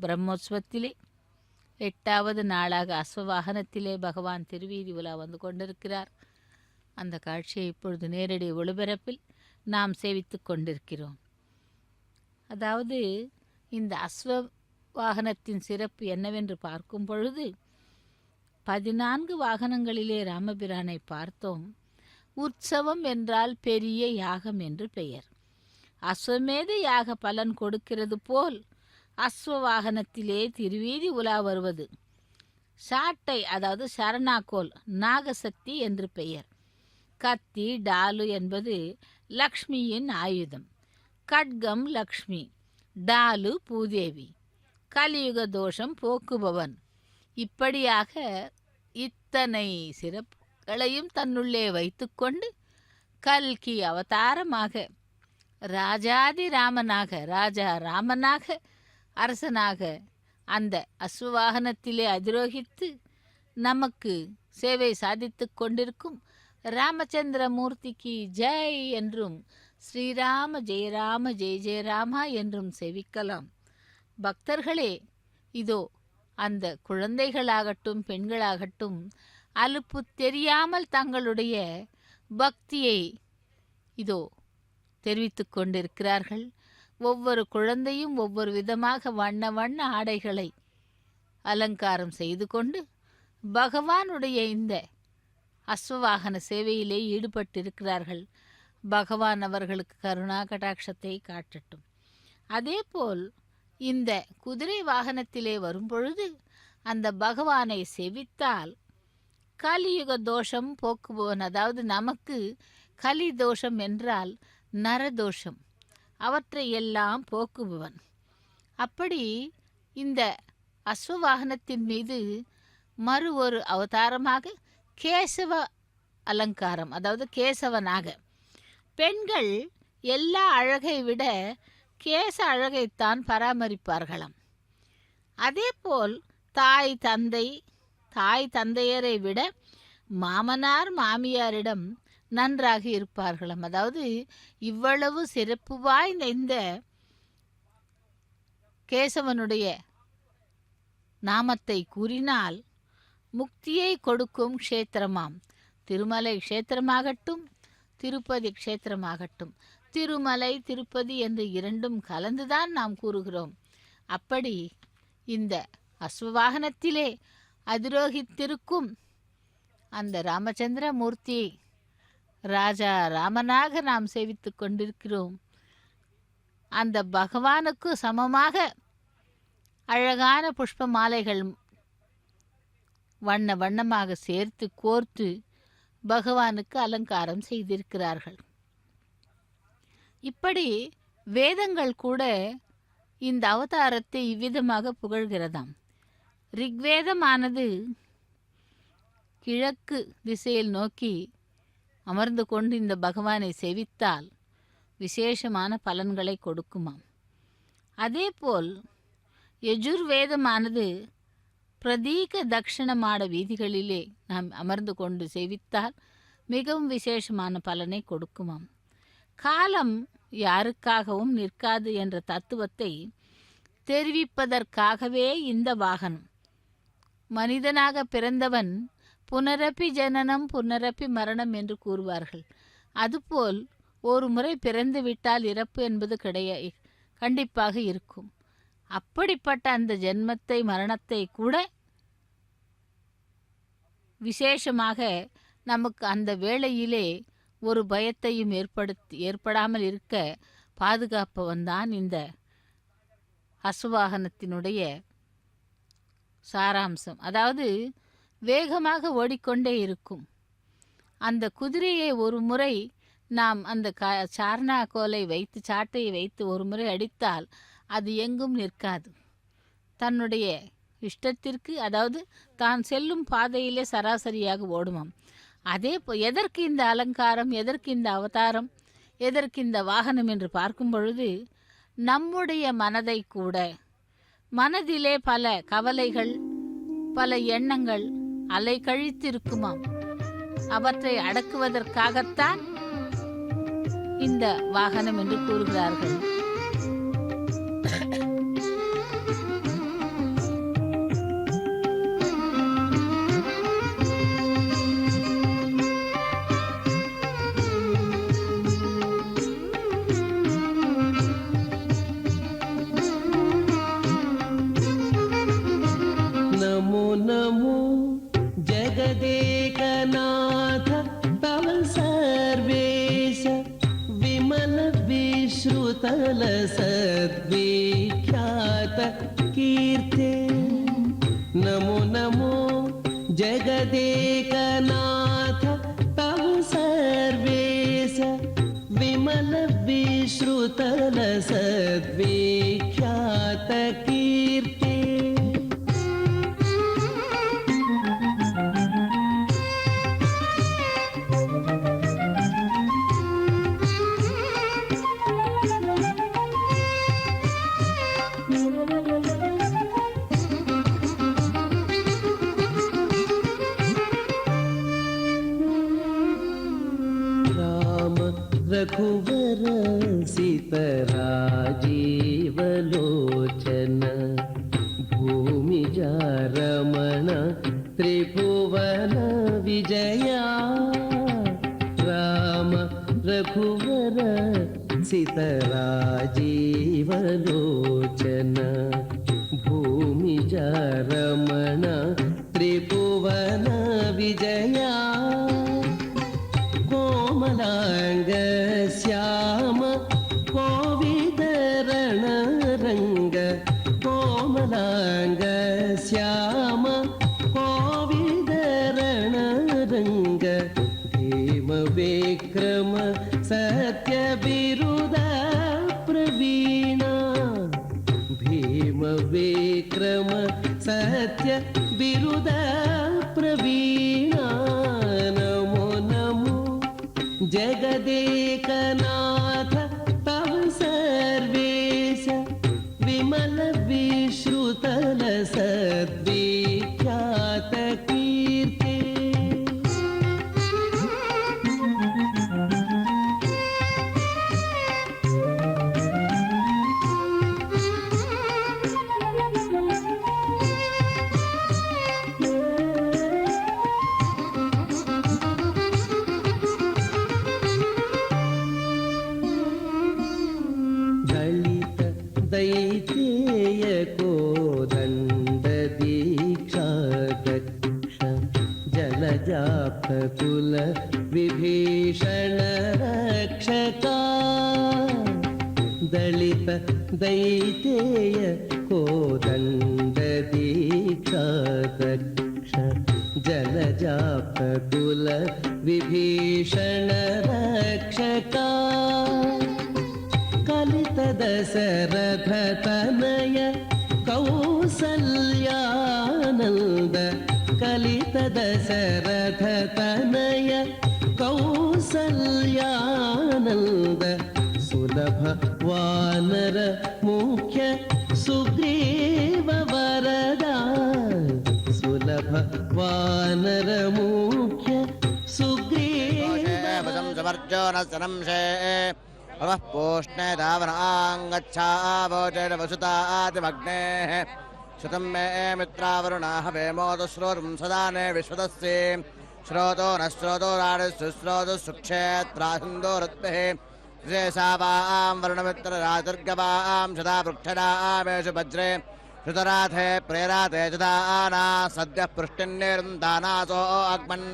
பிரம்மோற்சவத்திலே 8வது நாளாக அஸ்வவாகனத்திலே பகவான் திருவீதி உலா வந்து கொண்டிருக்கிறார். அந்த காட்சியை இப்பொழுது நேரடி ஒளிபரப்பில் நாம் சேவித்து கொண்டிருக்கிறோம். அதாவது இந்த அஸ்வ வாகனத்தின் சிறப்பு என்னவென்று பார்க்கும் பொழுது 14 வாகனங்களிலே ராமபிரானை பார்த்தோம். உற்சவம் என்றால் பெரிய யாகம் என்று பெயர். அஸ்வமேத யாக பலன் கொடுக்கிறது போல் அஸ்வ வாகனத்திலே திருவீதி உலா வருவது. சாட்டை அதாவது சரணாக்கோல் நாகசக்தி என்று பெயர். கத்தி டாலு என்பது லக்ஷ்மியின் ஆயுதம். கட்கம் லக்ஷ்மி, டாலு பூதேவி, கலியுக தோஷம் போக்குபவன். இப்படியாக இத்தனை சிறப்புகளையும் தன்னுள்ளே வைத்துக்கொண்டு கல்கி அவதாரமாக ராஜாதி ராமனாக ராஜா ராமனாக அரசனாக அந்த அஸ்வவாகனத்திலே அதிரோகித்து நமக்கு சேவை சாதித்து கொண்டிருக்கும் ராமச்சந்திர மூர்த்திக்கு ஜெய் என்றும் ஸ்ரீராம ஜெயராம ஜெய ஜெயராமா என்றும் செவிக்கலாம். பக்தர்களே, இதோ அந்த குழந்தைகளாகட்டும் பெண்களாகட்டும் அலுப்பு தெரியாமல் தங்களுடைய பக்தியை இதோ தெரிவித்து கொண்டிருக்கிறார்கள். ஒவ்வொரு குழந்தையும் ஒவ்வொரு விதமாக வண்ண வண்ண ஆடைகளை அலங்காரம் செய்து கொண்டு பகவானுடைய இந்த அஸ்வவாகன சேவையிலே ஈடுபட்டிருக்கிறார்கள். பகவான் அவர்களுக்கு கருணா கடாட்சத்தை காட்டட்டும். அதேபோல் இந்த குதிரை வாகனத்திலே வரும்பொழுது அந்த பகவானை செவித்தால் கலியுக தோஷம் போக்குபவன், அதாவது நமக்கு கலி தோஷம் என்றால் நரதோஷம், அவற்றை எல்லாம் போக்குபவன். அப்படி இந்த அஸ்வவாகனத்தின் மீது மறு ஒரு அவதாரமாக கேசவ அலங்காரம், அதாவது கேசவனாக. பெண்கள் எல்லா அழகை விட கேச அழகைத்தான் பராமரிப்பார்களாம். அதேபோல் தாய் தந்தையரை விட மாமனார் மாமியாரிடம் நன்றாக இருப்பார்களாம். அதாவது இவ்வளவு சிறப்பு வாய்ந்த இந்த கேசவனுடைய நாமத்தை கூறினால் முக்தியை கொடுக்கும் க்ஷேத்திரமாம். திருமலை க்ஷேத்திரமாகட்டும் திருப்பதி க்ஷேத்திரமாகட்டும், திருமலை திருப்பதி என்று இரண்டும் கலந்துதான் நாம் கூறுகிறோம். அப்படி இந்த அஸ்வவாகனத்திலே அதிரோகித்திருக்கும் அந்த ராமச்சந்திர மூர்த்தியை ராஜா ராமனாக நாம் சேவித்து கொண்டிருக்கிறோம். அந்த பகவானுக்கு சமமாக அழகான புஷ்ப மாலைகள் வண்ண வண்ணமாக சேர்த்து கோர்த்து பகவானுக்கு அலங்காரம் செய்திருக்கிறார்கள். இப்படி வேதங்கள் கூட இந்த அவதாரத்தை இவ்விதமாக புகழ்கிறதாம். ரிக்வேதமானது கிழக்கு திசையில் நோக்கி அமர்ந்து கொண்டு இந்த பகவானை சேவித்தால் விசேஷமான பலன்களை கொடுக்குமாம். அதேபோல் யஜுர்வேதமானது பிரதீக தக்ஷண மாட வீதிகளிலே நாம் அமர்ந்து கொண்டு சேவித்தால் மிகவும் விசேஷமான பலனை கொடுக்குமாம். காலம் யாருக்காகவும் நிற்காது என்ற தத்துவத்தை தெரிவிப்பதற்காகவே இந்த வாகனம். மனிதனாக பிறந்தவன் புனரப்பி ஜனனம் புனரப்பி மரணம் என்று கூறுவார்கள். அதுபோல் ஒரு முறை பிறந்து விட்டால் இறப்பு என்பது கண்டிப்பாக இருக்கும். அப்படிப்பட்ட அந்த ஜென்மத்தை மரணத்தை கூட விசேஷமாக நமக்கு அந்த வேளையிலே ஒரு பயத்தையும் ஏற்படாமல் இருக்க பாதுகாப்பவன் தான் இந்த அஸ்வவாகனத்தினுடைய சாராம்சம். அதாவது வேகமாக ஓடிக்கொண்டே இருக்கும் அந்த குதிரையை ஒரு முறை நாம் அந்த சார்னா கோலை வைத்து சாட்டையை வைத்து ஒரு முறை அடித்தால் அது எங்கும் நிற்காது. தன்னுடைய இஷ்டத்திற்கு, அதாவது தான் செல்லும் பாதையிலே சராசரியாக ஓடுமாம். எதற்கு இந்த அலங்காரம், எதற்கு இந்த அவதாரம், எதற்கு இந்த வாகனம் என்று பார்க்கும் பொழுது நம்முடைய மனதை கூட, மனதிலே பல கவலைகள் பல எண்ணங்கள் அலை கழித்திருக்குமாம். அவற்றை அடக்குவதற்காகத்தான் இந்த வாகனம் என்று கூறுகிறார்கள். नमो नमो जगदेकनाथ तव सर्वेश विमल विश्रुतल सद्विख्यात कीर्ते। नमो नमो जगदेकनाथ तव सर्वेश विमल विश्रुतल सद्विख्यात कीर्ते। रघुवर सितराजीवलोचन भूमिजा रमण त्रिभुवन विजया राम रघुवर सितराजीवलोचन भूमिजा रमण त्रिभुवन विजया कोमलांग श्याम कोविदरण रंग कोमलांग श्याम कोविदरण रंग भीम विक्रम सत्य बिरुद प्रवीणा भीम विक्रम सत्य बिरुद प्रवीणा नमो नमो जगदेकनाथ तव सर्वेश विमल विश्रुतल सद्विख्यात कीर्ते दैतेय कोदण्ड दीक्षा दक्ष जलजापकुल विभीषण रक्षका दलित दैतेय कोदण्ड दीक्षा दक्ष जलजापकुल विभीषण रक्षका कलित दशरथ तनय कौसल्यानन्द कलित दशरथ तनय कौसल्यानन्द सुलभ वानर मुख्य सुग्रीव वरदा सुलभ वानर मुख्य सुग्रीव अवः पूष्णे दावनाङ्गच्छावोचैर्वसुतातिमग्नेः श्रुतं मे मित्रावरुणाः वेमोदश्रोतुं सदाने विश्वतस्य श्रोतो न श्रोतो राडिश्रुश्रोतुः सुक्षेत्रासिन्दो रत्भिः शेषावां वरुणमित्ररातिर्गवां सदा वृक्षरामेषु वज्रे श्रुतराधे प्रेराधे जदाना सद्यः पृष्टिन्निर्दानासो अग्मन्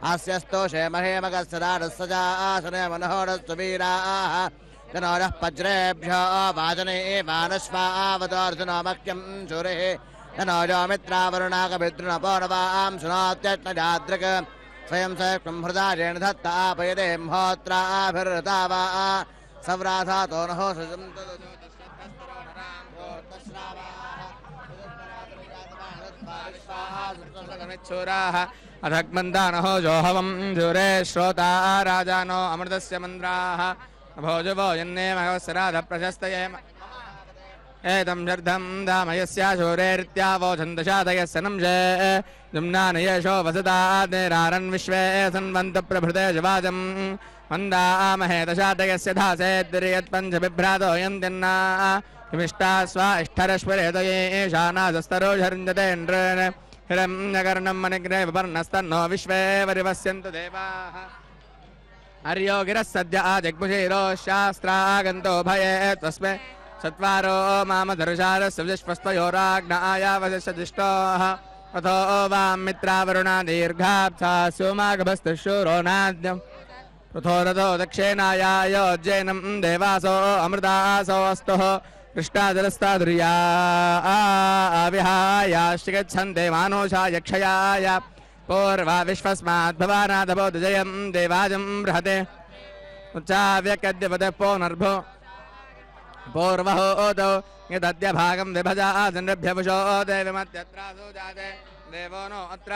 आस्यस्तोषे महेमगस्सदारस्सजासने मनोहरस्तु वीराः जनोरः वज्रेभ्यो वाजने वानश्वावतोऽर्जुनो मह्यं शूरिः जनोजो मित्रावरुणाकविद्रुणपौर्वां शुनोत्यज्ञजाद्रिक् स्वयं स हृदाजेन धत्तापयदे म्होत्राभिर्हृता वा सव्राधातो नहो सुजन्तुराः अधग्मन्दानहो जोहवं जुरे श्रोता राजानो अमृतस्य मन्द्राः भोजवो यन्नेमहवस्राध प्रशस्तये एतं शर्धं दामयस्याशूरेरित्यावो छन्दशादयस्य नंशे जुम्नानयेशो वसदाद्निरारन् विश्वे सन्वन्तप्रभृते जवाजं मन्दामहे दशादयस्य धासेद्विर्यत्पञ्चबिभ्रातो यन्तिन्ना किमिष्टा स्वा इष्ठरश्वरेतये शानाजस्तरोषरिञ्जतेन्द्रेण हिरण्यकर्णं मणिग्रेव पर्णस्तन्नो विश्वे वरिवस्यन्तु देवाः हर्यो गिरः सद्य आजग्मुषीरोशास्त्रागन्तो भये तस्मै चत्वारो मामधरुषारस्य विश्वस्त्वयोराग्नायावशदिष्टोः अथो वां मित्रावरुणा दीर्घाब्धा सोमागभस्तशूरो नाद्यम् पृथोरथो दक्षिणायायोज्जैनं देवासो अमृतासो अस्तुः कृष्णाजलस्तादुर्या आविहायाश्चिगच्छन्ते मानोषा यक्षयाय पूर्वा विश्वस्माद्भवानादबोधजयं देवाजं बृहते उच्चाव्यकद्यपदः पोनर्भो पूर्वहोदौ यदद्य भागं विभजा जनभ्यवशो देवमत्यत्रासो जाते देवो नो अत्र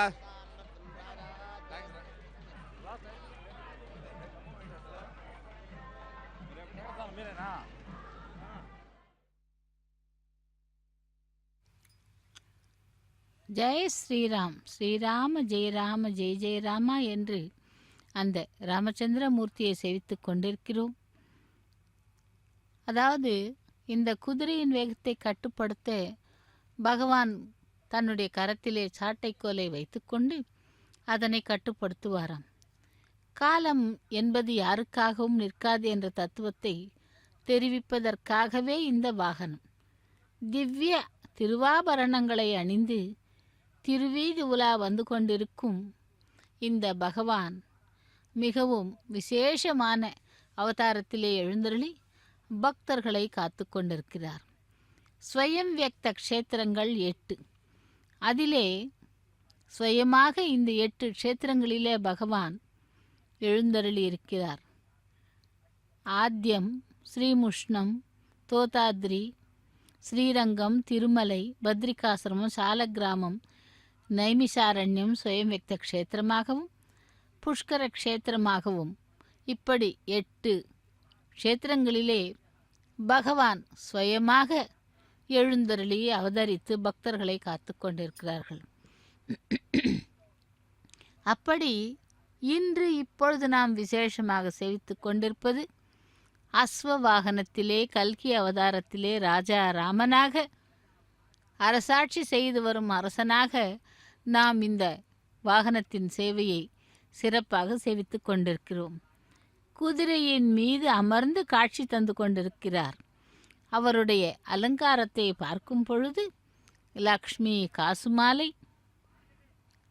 ஜெய் ஸ்ரீராம் ஸ்ரீராம ஜெய ராம ஜெய ஜெய ராமா என்று அந்த ராமச்சந்திரமூர்த்தியை சேவித்து கொண்டிருக்கிறோம். அதாவது இந்த குதிரையின் வேகத்தை கட்டுப்படுத்த பகவான் தன்னுடைய கரத்திலே சாட்டைக்கோலை வைத்துக்கொண்டு அதனை கட்டுப்படுத்துவாராம். காலம் என்பது யாருக்காகவும் நிற்காது என்ற தத்துவத்தை தெரிவிப்பதற்காகவே இந்த வாகனம். திவ்ய திருவாபரணங்களை அணிந்து திருவீதி உலா வந்து கொண்டிருக்கும் இந்த பகவான் மிகவும் விசேஷமான அவதாரத்திலே எழுந்தருளி பக்தர்களை காத்து கொண்டிருக்கிறார். ஸ்வயம் வியக்த க்ஷேத்திரங்கள் 8. அதிலே ஸ்வயமாக இந்த 8 க்ஷேத்திரங்களிலே பகவான் எழுந்தருளி இருக்கிறார். ஆத்யம், ஸ்ரீமுஷ்ணம், தோதாத்ரி, ஸ்ரீரங்கம், திருமலை, பத்ரிகாசிரமம், சாலக்கிராமம், நைமிசாரண்யம் ஸ்வயம் வியக்த க்ஷேத்திரமாகவும் புஷ்கர க்ஷேத்திரமாகவும் இப்படி 8 க்ஷேத்திரங்களிலே பகவான் ஸ்வயமாக எழுந்தருளி அவதரித்து பக்தர்களை காத்து கொண்டிருக்கிறார்கள். அப்படி இன்று இப்பொழுது நாம் விசேஷமாக சேவித்து கொண்டிருப்பது அஸ்வ வாகனத்திலே கல்கி அவதாரத்திலே ராஜா ராமனாக அரசாட்சி செய்து வரும் அரசனாக நாம் இந்த வாகனத்தின் சேவையை சிறப்பாக சேவித்து கொண்டிருக்கிறோம். குதிரையின் மீது அமர்ந்து காட்சி தந்து கொண்டிருக்கிறார். அவருடைய அலங்காரத்தை பார்க்கும் பொழுது லக்ஷ்மி காசுமாலை,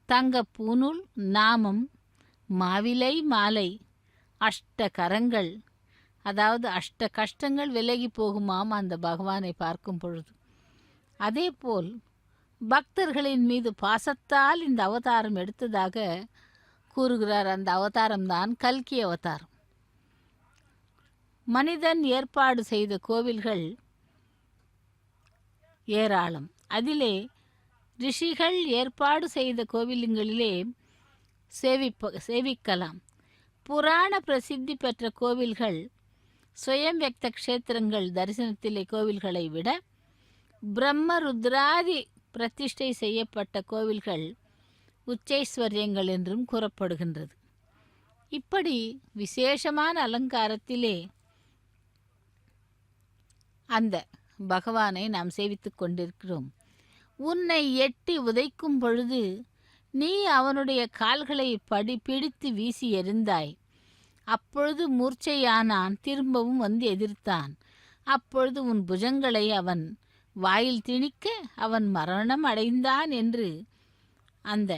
தங்க பூநூல், நாமம், மாவிலை மாலை, அஷ்ட கரங்கள், அதாவது அஷ்ட கஷ்டங்கள் விலகி போகுமாம் அந்த பகவானை பார்க்கும் பொழுது. அதேபோல் பக்தர்களின் மீது பாசத்தால் இந்த அவதாரம் எடுத்ததாக கூறுகிறார். அந்த அவதாரம்தான் கல்கி அவதாரம். மனிதன் ஏற்பாடு செய்த கோவில்கள் ஏராளம். அதிலே ரிஷிகள் ஏற்பாடு செய்த கோவில்களிலே சேவிக்கலாம். புராண பிரசித்தி பெற்ற கோவில்கள் ஸ்வயம் வியக்த க்ஷேத்திரங்கள் தரிசனத்திலே கோவில்களை விட பிரம்ம ருத்ராதி பிரதிஷ்டை செய்யப்பட்ட கோவில்கள் உச்சைஸ்வர்யங்கள் என்றும் கூறப்படுகின்றது. இப்படி விசேஷமான அலங்காரத்திலே அந்த பகவானை நாம் சேவித்து கொண்டிருக்கிறோம். உன்னை எட்டி உதைக்கும் பொழுது நீ அவனுடைய கால்களை பிடித்து வீசி எறிந்தாய். அப்பொழுது மூர்ச்சையானான், திரும்பவும் வந்து எதிர்த்தான். அப்பொழுது உன் புஜங்களை அவன் வாயில் திணிக்க அவன் மரணம் அடைந்தான் என்று அந்த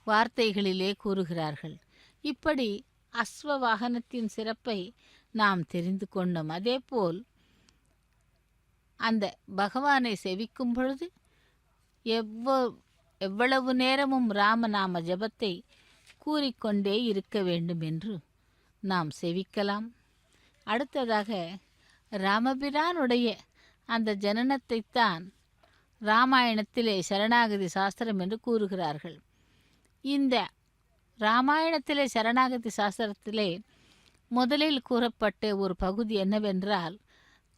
வார்த்தைகளிலே கூறுகிறார்கள். இப்படி அஸ்வ வாகனத்தின் சிறப்பை நாம் தெரிந்து கொண்டோம். அதேபோல் அந்த பகவானை செவிக்கும் பொழுது எவ்வளவு நேரமும் ராமநாம ஜபத்தை கூறிக்கொண்டே இருக்க வேண்டும் என்று நாம் செவிக்கலாம். அடுத்ததாக ராமபிரானுடைய அந்த ஜனனத்தைத்தான் ராமாயணத்திலே சரணாகதி சாஸ்திரம் என்று கூறுகிறார்கள். இந்த ராமாயணத்திலே சரணாகதி சாஸ்திரத்திலே முதலில் கூறப்பட்ட ஒரு பகுதி என்னவென்றால்,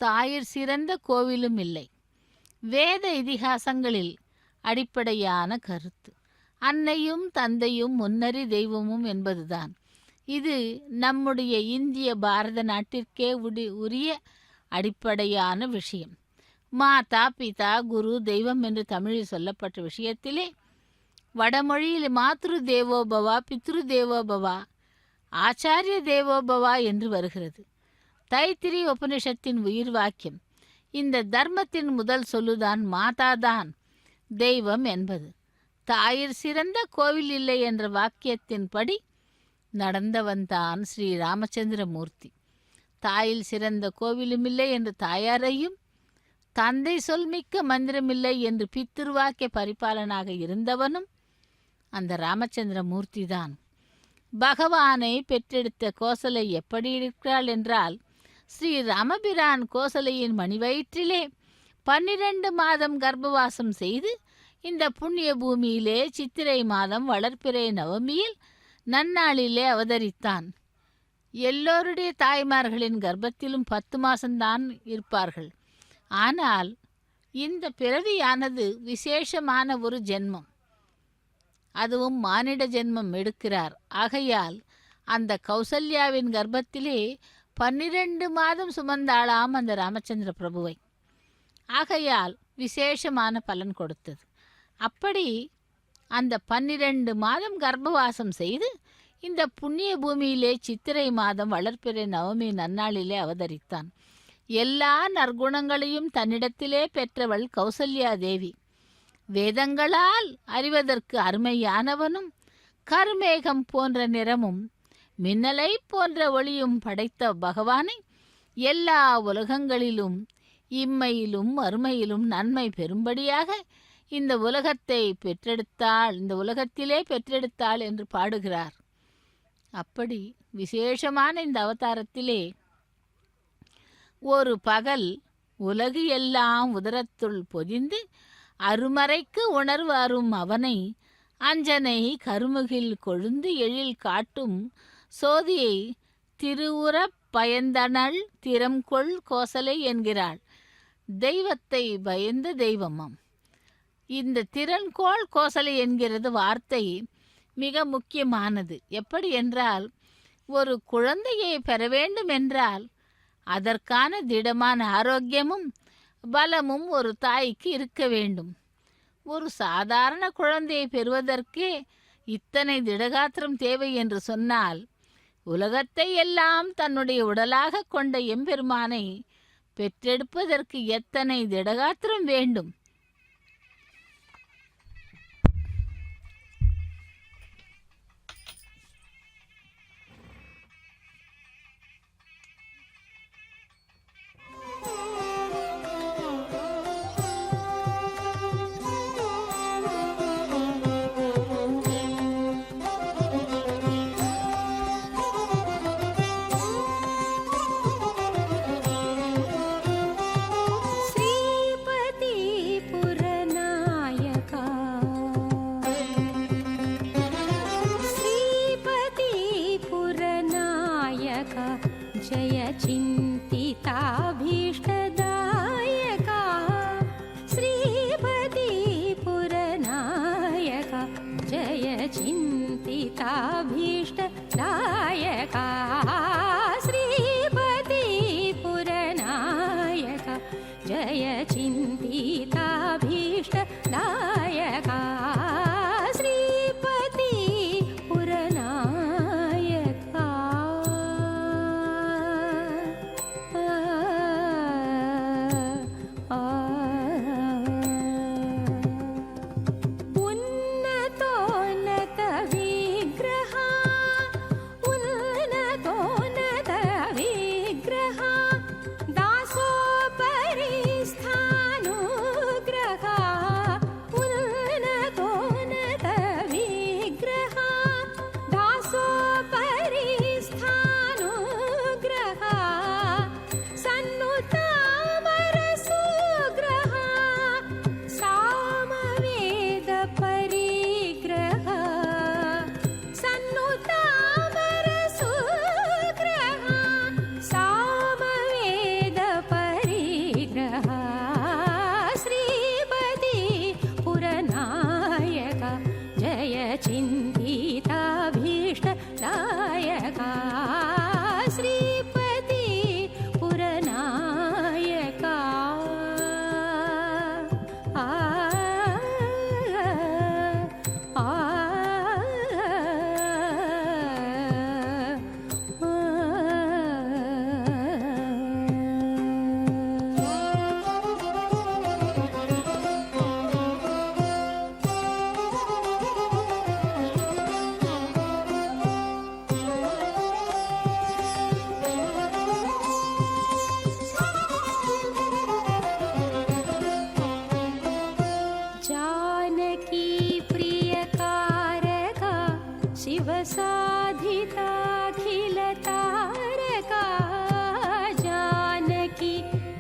தாயிற் சிறந்த கோவிலும் இல்லை. வேத இதிகாசங்களில் அடிப்படையான கருத்து அன்னையும் தந்தையும் முன்னறி தெய்வமும் என்பதுதான். இது நம்முடைய இந்திய பாரத நாட்டிற்கே உரிய அடிப்படையான விஷயம். மாதா, பிதா, குரு, தெய்வம் என்று தமிழில் சொல்லப்பட்ட விஷயத்திலே வடமொழியில் மாத்ரு தேவோபவா, பித்ரு தேவோபவா, ஆச்சாரிய தேவோபவா என்று வருகிறது. தைத்திரி உபனிஷத்தின் உயிர் வாக்கியம். இந்த தர்மத்தின் முதல் சொல்லுதான் மாதாதான் தெய்வம் என்பது. தாயிற் சிறந்த கோவில் இல்லை என்ற வாக்கியத்தின்படி நடந்தவன்தான் ஸ்ரீ ராமச்சந்திரமூர்த்தி. தாயில் சிறந்த கோவிலுமில்லை என்று தாயாரையும், தந்தை சொல்மிக்க மந்திரமில்லை என்று பித்திருவாக்கிய பரிபாலனாக இருந்தவனும் அந்த ராமச்சந்திரமூர்த்தி தான். பகவானை பெற்றெடுத்த கோசலை எப்படி இருக்கிறாள் என்றால், ஸ்ரீ ராமபிரான் கோசலையின் மணிவயிற்றிலே 12 மாதம் கர்ப்பவாசம் செய்து இந்த புண்ணிய பூமியிலே சித்திரை மாதம் வளர்ப்பிறை நவமியில் நன்னாளிலே அவதரித்தான். எல்லோருடைய தாய்மார்களின் கர்ப்பத்திலும் 10 மாதம்தான் இருப்பார்கள். ஆனால் இந்த பிறவியானது விசேஷமான ஒரு ஜென்மம். அதுவும் மானிட ஜென்மம் எடுக்கிறார். ஆகையால் அந்த கௌசல்யாவின் கர்ப்பத்திலே 12 மாதம் சுமந்தாளாம் அந்த ராமச்சந்திர பிரபுவை. ஆகையால் விசேஷமான பலன் கொடுத்தது. அப்படி அந்த 12 மாதம் கர்ப்பவாசம் செய்து இந்த புண்ணிய பூமியிலே சித்திரை மாதம் வளர்ப்பிறை நவமி நன்னாளிலே அவதரித்தான். எல்லா நற்குணங்களையும் தன்னிடத்திலே பெற்றவள் கௌசல்யா தேவி. வேதங்களால் அறிவதற்கு அருமையானவனும் கருமேகம் போன்ற நிறமும் மின்னலை போன்ற ஒளியும் படைத்த பகவானை எல்லா உலகங்களிலும் இம்மையிலும் மறுமையிலும் நன்மை பெறும்படியாக இந்த உலகத்திலே பெற்றெடுத்தாள் என்று பாடுகிறார். அப்படி விசேஷமான இந்த அவதாரத்திலே ஒரு பகல் உலகு எல்லாம் உதரத்துள் பொதிந்து அருமறைக்கு உணர்வு அரும் அவனை அஞ்சனை கருமுகில் கொழுந்து எழில் காட்டும் சோதியை திருவுறப் பயந்தனள் திறம்கொள் கோசலை என்கிறாள். தெய்வத்தை பயந்த தெய்வமாம். இந்த திறன்கோள் கோசலை என்கிறது வார்த்தை மிக முக்கியமானது. எப்படி என்றால், ஒரு குழந்தையை பெற வேண்டும் என்றால் அதற்கான திடமான ஆரோக்கியமும் பலமும் ஒரு தாய்க்கு இருக்க வேண்டும். ஒரு சாதாரண குழந்தையை பெறுவதற்கே இத்தனை திடகாத்திரம் தேவை என்று சொன்னால், உலகத்தை எல்லாம் தன்னுடைய உடலாக கொண்ட எம்பெருமானை பெற்றெடுப்பதற்கு எத்தனை திடகாத்திரம் வேண்டும்? शिवसाधिताखिलतारका जानकी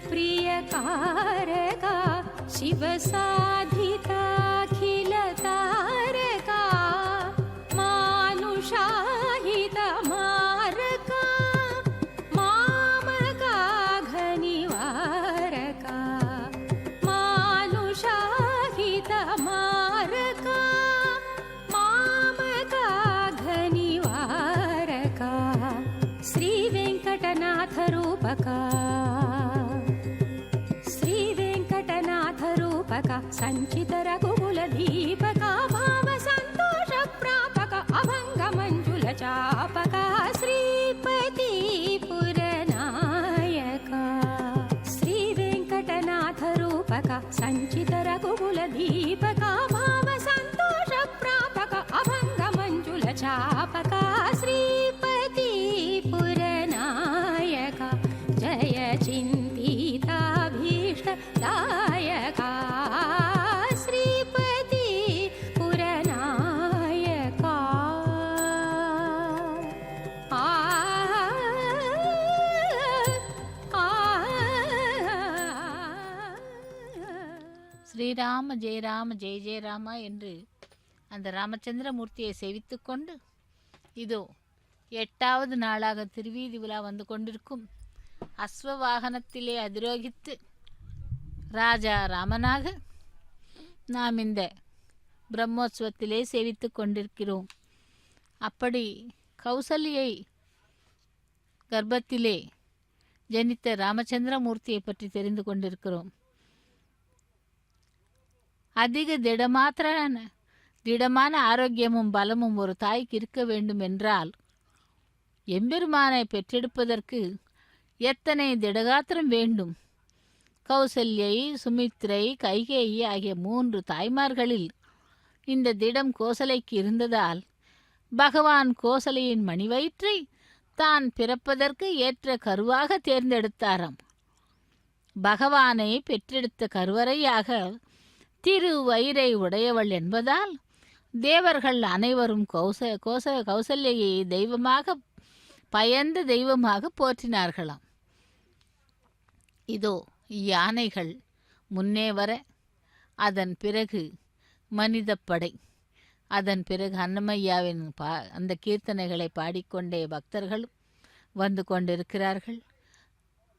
प्रियकारका शिवसाधिताखिलतारका मानुषाहितमारका मामका घनिवारका मानुषाहितमारका श्रीवेङ्कटनाथरूपका श्रीवेङ्कटनाथरूपका सञ्चितरघुकुलदीपका भावसन्तोषप्रापक अभङ्गमञ्जुलचापका श्रीपति पुरनायका श्रीवेङ्कटनाथरूपका सञ्चितरघुकुलदीपका भावसन्तोषप्रापक अभङ्गमञ्जुलचापका श्रीपति पुरनायका जय चिन्तिताभीष्टदायका श्रीपति पुरनायका आ ஸ்ரீராம ஜெயராம ஜெய ஜெயராமா என்று அந்த ராமச்சந்திரமூர்த்தியை சேவித்துக் கொண்டு இதோ 8வது நாளாக திருவீதி உலா வந்து கொண்டிருக்கும் அஸ்வ வாகனத்திலே அதிரோகித்து ராஜா ராமனாக நாம் இந்த பிரம்மோற்சவத்திலே சேவித்து கொண்டிருக்கிறோம். அப்படி கௌசல்யை கர்ப்பத்திலே ஜனித்த ராமச்சந்திரமூர்த்தியை பற்றி தெரிந்து கொண்டிருக்கிறோம். அதிக திடமான ஆரோக்கியமும் பலமும் ஒரு தாய்க்கு இருக்க வேண்டும் என்றால் எம்பெருமானை பெற்றெடுப்பதற்கு எத்தனை திடகாத்திரம் வேண்டும். கௌசல்யை, சுமித்ரை, கைகேயி ஆகிய 3 தாய்மார்களில் இந்த திடம் கோசலைக்கு இருந்ததால் பகவான் கோசலையின் மணிவயிற்றை தான் பிறப்பதற்கு ஏற்ற கருவாக தேர்ந்தெடுத்தாராம். பகவானை பெற்றெடுத்த கருவறையாக திருவயிறை உடையவள் என்பதால் தேவர்கள் அனைவரும் கௌசல்யை தெய்வமாக பயந்த தெய்வமாக போற்றினார்களாம். இதோ யானைகள் முன்னே வர, அதன் பிறகு மனிதப்படை, அதன் பிறகு அன்னமையாவின் அந்த கீர்த்தனைகளை பாடிக்கொண்டே பக்தர்களும் வந்து கொண்டிருக்கிறார்கள்.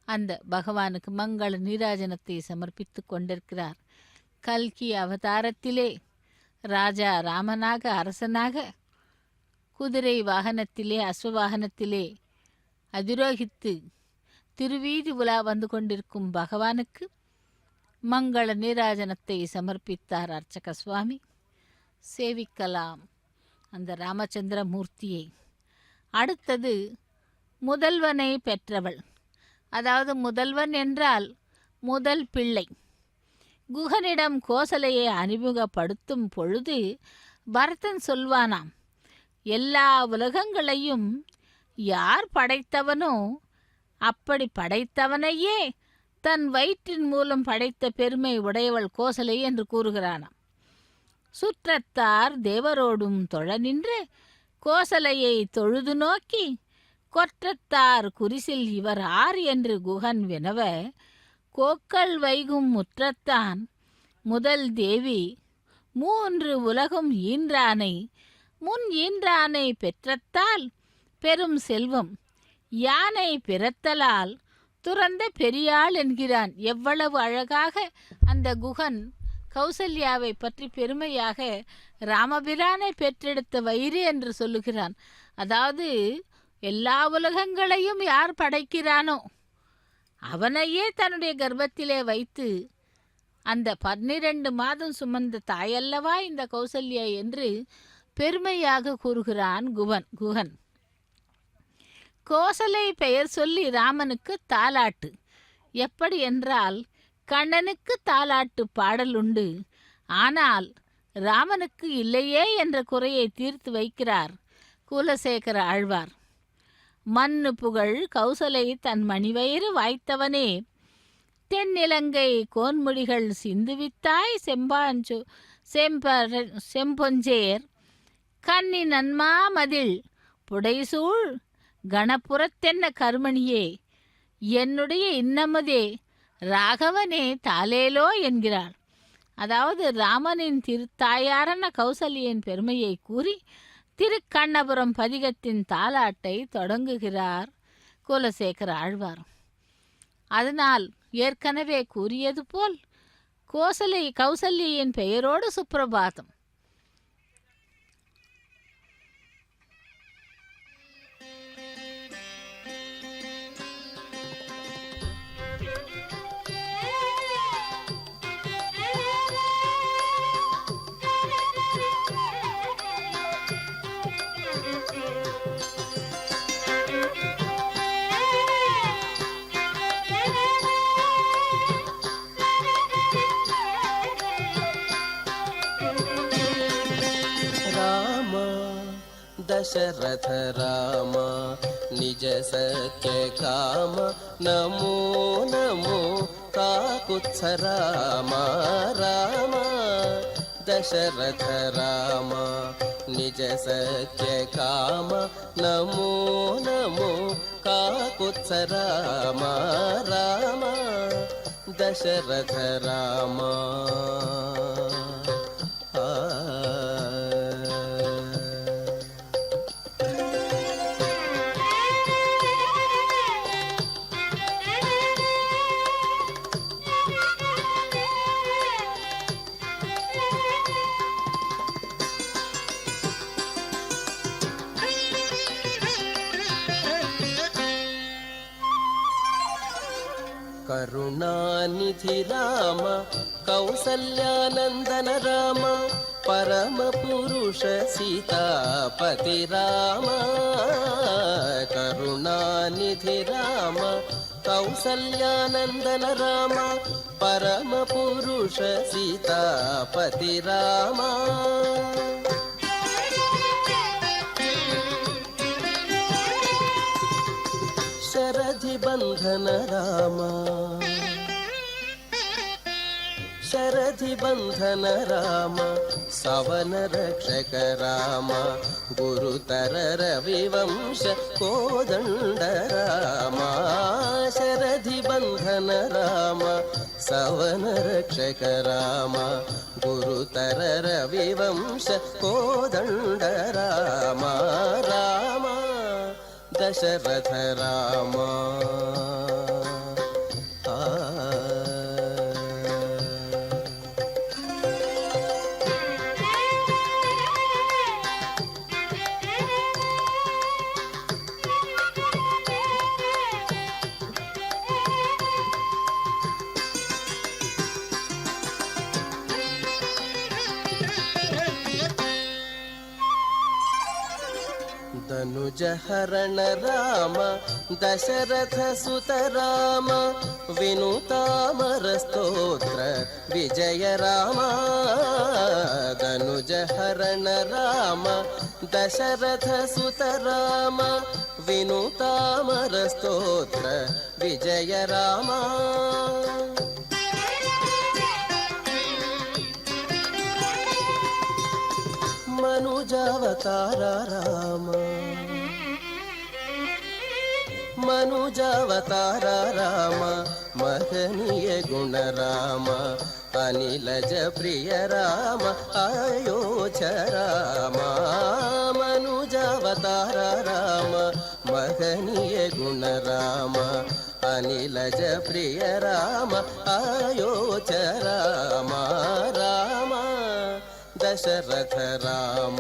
அந்த பகவானுக்கு மங்கள நீராஜனத்தை சமர்ப்பித்து கொண்டிருக்கிறார். கல்கி அவதாரத்திலே ராஜா ராமனாக அரசனாக குதிரை வாகனத்திலே அஸ்வவாகனத்திலே அதிரோகித்து திருவீதி உலா வந்து கொண்டிருக்கும் பகவானுக்கு மங்கள நீராஜனத்தை சமர்ப்பித்தார் அர்ச்சக சுவாமி. சேவிக்கலாம் அந்த ராமச்சந்திர மூர்த்தியை. அடுத்தது முதல்வனை பெற்றவள், அதாவது முதல்வன் என்றால் முதல் பிள்ளை. குகனிடம் கோசலையை அறிமுகப்படுத்தும் பொழுது பரதன் சொல்வானாம், எல்லா உலகங்களையும் யார் படைத்தவனோ அப்படி படைத்தவனையே தன் வயிற்றின் மூலம் படைத்த பெருமை உடையவள் கோசலை என்று கூறுகிறானாம். சுற்றத்தார் தேவரோடும் தொழ நின்று கோசலையை தொழுது நோக்கி கொற்றத்தார் குறிசில் இவர் ஆர் என்று குகன் வினவ, கோக்கள் வைகும் முற்றத்தான் முதல் தேவி 3 உலகும் ஈன்றானை முன் ஈன்றானை பெற்றத்தால் பெரும் செல்வம் யானை பிறத்தலால் துறந்த பெரியாள் என்கிறான். எவ்வளவு அழகாக அந்த குகன் கௌசல்யாவை பற்றி பெருமையாக ராமபிரானை பெற்றெடுத்த வயிறு என்று சொல்லுகிறான். அதாவது எல்லா உலகங்களையும் யார் படைக்கிறானோ அவனையே தன்னுடைய கர்ப்பத்திலே வைத்து அந்த 12 மாதம் சுமந்த தாயல்லவா இந்த கௌசல்யா என்று பெருமையாக கூறுகிறான் குகன். கோசலை பெயர் சொல்லி ராமனுக்கு தாலாட்டு. எப்படி என்றால் கண்ணனுக்கு தாலாட்டு பாடல் உண்டு, ஆனால் ராமனுக்கு இல்லையே என்ற குறையை தீர்த்து வைக்கிறார் குலசேகர ஆழ்வார். மண்ணு புகழ் கௌசலை தன் மணிவயிறு வாய்த்தவனே, தென்னிலங்கை கோன்முடிகள் சிந்துவித்தாய் செம்பொஞ்சேர் கன்னி நன்மா மதில் புடைசூழ் கணபுரத்தென்ன கருமணியே, என்னுடைய இன்னமதே ராகவனே தாலேலோ என்கிறாள். அதாவது ராமனின் திருத்தாயாரான கௌசல்யின் பெருமையை கூறி திருக்கண்ணபுரம் பதிகத்தின் தாலாட்டை தொடங்குகிறார் குலசேகர ஆழ்வார். அதனால் ஏற்கனவே கூறியது போல் கௌசல்யின் பெயரோடு சுப்பிரபாதம். दशरथ राम निज सत्य काम नमो नमो काकुत्स राम राम दशरथ राम निज सत्य काम नमो नमो काकुत्स राम राम दशरथ राम करुणानिधि राम कौसल्यानन्दन राम परम पुरुष सीतापति राम करुणानिधि राम कौसल्यानन्दन राम परम पुरुष सीतापति राम शरधि बंधन राम शरधि बंधन राम सवन रक्षक राम गुरुतर रविवंश कोदंड राम शरधि बंधन राम सवन रक्षक राम गुरुतर रविवंश कोदंड राम राम दशरथ राम धनुजहरण राम दशरथ सुत राम विनुतामर स्तोत्र विजय राम धनुजहरण राम दशरथ सुत राम विनुतामर स्तोत्र विजय राम मनुजावतार राम मनुजावतार राम महनीय गुण राम अनिलज प्रिय राम अयोध्य राम मनुजावतार राम महनीय गुण राम अनिलज प्रिय राम अयोध्य राम राम दशरथ राम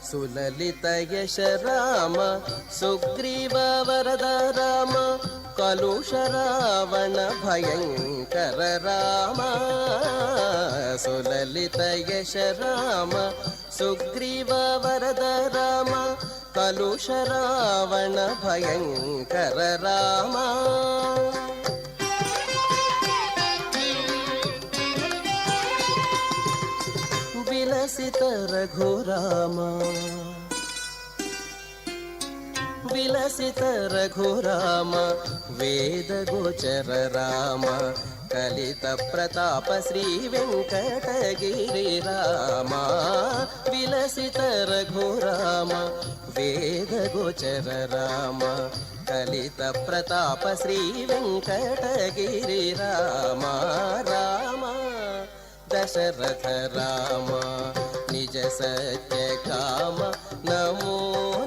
सुललित यश राम सुग्रीव वरद राम कलुष रावण भयंकर राम सुललित यश राम सुग्रीव वरद राम कलुष रावण भयंकर राम विलसित रघुराम विलसित रघुराम वेद गोचर राम कलित प्रताप श्री वेंकटगिरि राम विलसित रघुराम वेद गोचर राम कलित प्रताप श्री वेंकटगिरि राम राम दशरथ राम निज सत्य काम नमो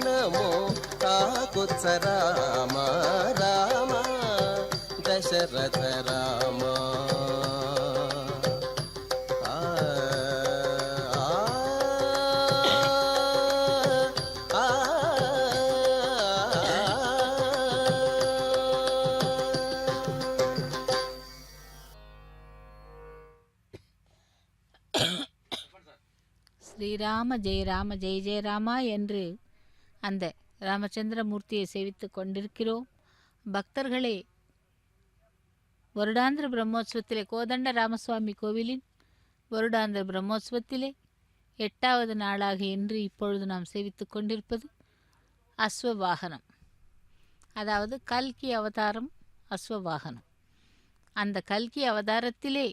नमो काकुत्स राम राम दशरथ राम ஸ்ரீராம ஜெய ஜெய ராமா என்று அந்த ராமச்சந்திரமூர்த்தியை சேவித்து கொண்டிருக்கிறோம். பக்தர்களே, வருடாந்திர பிரம்மோற்சவத்திலே கோதண்ட ராமசுவாமி கோவிலின் வருடாந்திர பிரம்மோற்சவத்திலே 8வது நாளாக இன்று இப்பொழுது நாம் சேவித்து கொண்டிருப்பது அஸ்வவாகனம், அதாவது கல்கி அவதாரம் அஸ்வவாகனம். அந்த கல்கி அவதாரத்திலே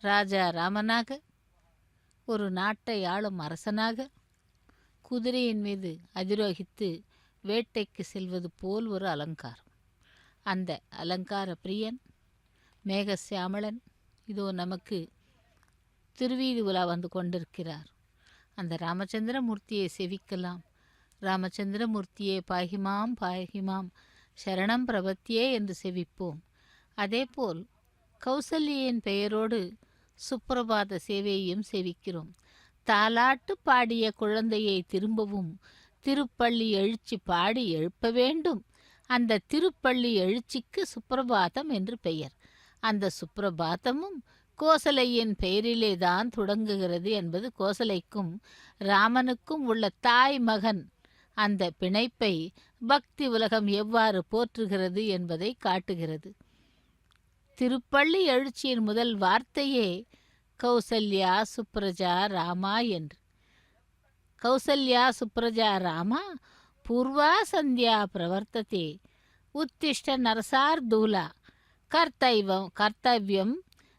ராஜா ராமனாக, ஒரு நாட்டை ஆளும் அரசனாக குதிரையின் மீது அதிரோகித்து வேட்டைக்கு செல்வது போல் ஒரு அலங்காரம். அந்த அலங்கார பிரியன் மேகசியாமளன் இதோ நமக்கு திருவீதி உலா வந்து கொண்டிருக்கிறார். அந்த ராமச்சந்திரமூர்த்தியை செவிக்கலாம். ராமச்சந்திரமூர்த்தியே பாகிமாம் பாகிமாம் சரணம் பிரபத்தியே என்று செவிப்போம். அதேபோல் கௌசல்யின் பெயரோடு சுப்பிரபாத சேவையையும் செவிக்கிறோம். தாலாட்டு பாடிய குழந்தையை திரும்பவும் திருப்பள்ளி எழுச்சி பாடி எழுப்ப வேண்டும். அந்த திருப்பள்ளி எழுச்சிக்கு சுப்பிரபாதம் என்று பெயர். அந்த சுப்பிரபாதமும் கோசலையின் பெயரிலே தான் தொடங்குகிறது என்பது கோசலைக்கும் ராமனுக்கும் உள்ள தாய் மகன் அந்த பிணைப்பை பக்தி உலகம் எவ்வாறு போற்றுகிறது என்பதை காட்டுகிறது. திருப்பள்ளி எழுச்சியின் முதல் வார்த்தையே கௌசல்யா சுப்ரஜா ராமா என்று. கௌசல்யா சுப்ரஜா ராமா பூர்வா சந்தியா பிரவர்த்ததே உத்திஷ்ட நரசார்தூலா கர்த்தவ்யம்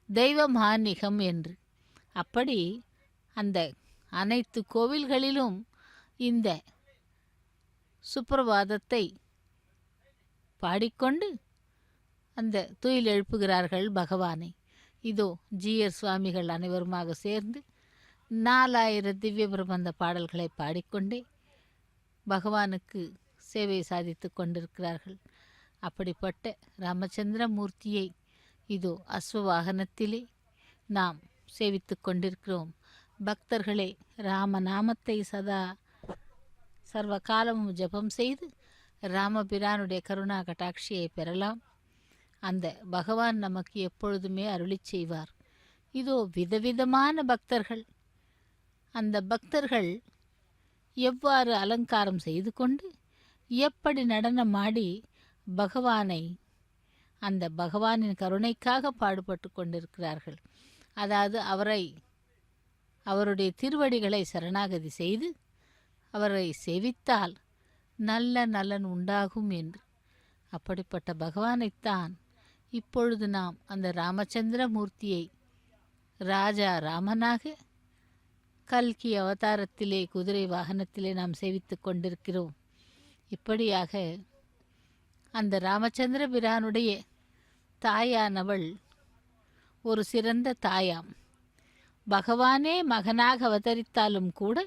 தெய்வமானிகம் என்று. அப்படி அந்த அனைத்து கோவில்களிலும் இந்த சுப்பிரபாதத்தை பாடிக்கொண்டு அந்த துயில் எழுப்புகிறார்கள் பகவானை. இதோ ஜீயர் சுவாமிகள் அனைவருமாக சேர்ந்து 4000 திவ்ய பிரபந்த பாடல்களை பாடிக்கொண்டே பகவானுக்கு சேவை சாதித்து கொண்டிருக்கிறார்கள். அப்படிப்பட்ட ராமச்சந்திரமூர்த்தியை இதோ அஸ்வவாகனத்திலே நாம் சேவித்து கொண்டிருக்கிறோம். பக்தர்களே, ராமநாமத்தை சதா சர்வ காலமும் ஜபம் செய்து ராமபிரானுடைய கருணா கட்டாட்சியை பெறலாம். அந்த பகவான் நமக்கு எப்பொழுதுமே அருளி செய்வார். இதோ விதவிதமான பக்தர்கள். அந்த பக்தர்கள் எவ்வாறு அலங்காரம் செய்து கொண்டு எப்படி நடனமாடி பகவானை, அந்த பகவானின் கருணைக்காக பாடுபட்டு கொண்டிருக்கிறார்கள். அதாவது அவருடைய திருவடிகளை சரணாகதி செய்து அவரை சேவித்தால் நல்ல நலன் உண்டாகும் என்று. அப்படிப்பட்ட பகவானைத்தான் இப்பொழுது நாம் அந்த ராமச்சந்திரமூர்த்தியை ராஜா ராமனாக கல்கி அவதாரத்திலே குதிரை வாகனத்திலே நாம் சேவித்து கொண்டிருக்கிறோம். இப்படியாக அந்த ராமச்சந்திர பிரானுடைய தாயானவள் ஒரு சிறந்த தாயாம். பகவானே மகனாக அவதரித்தாலும் கூட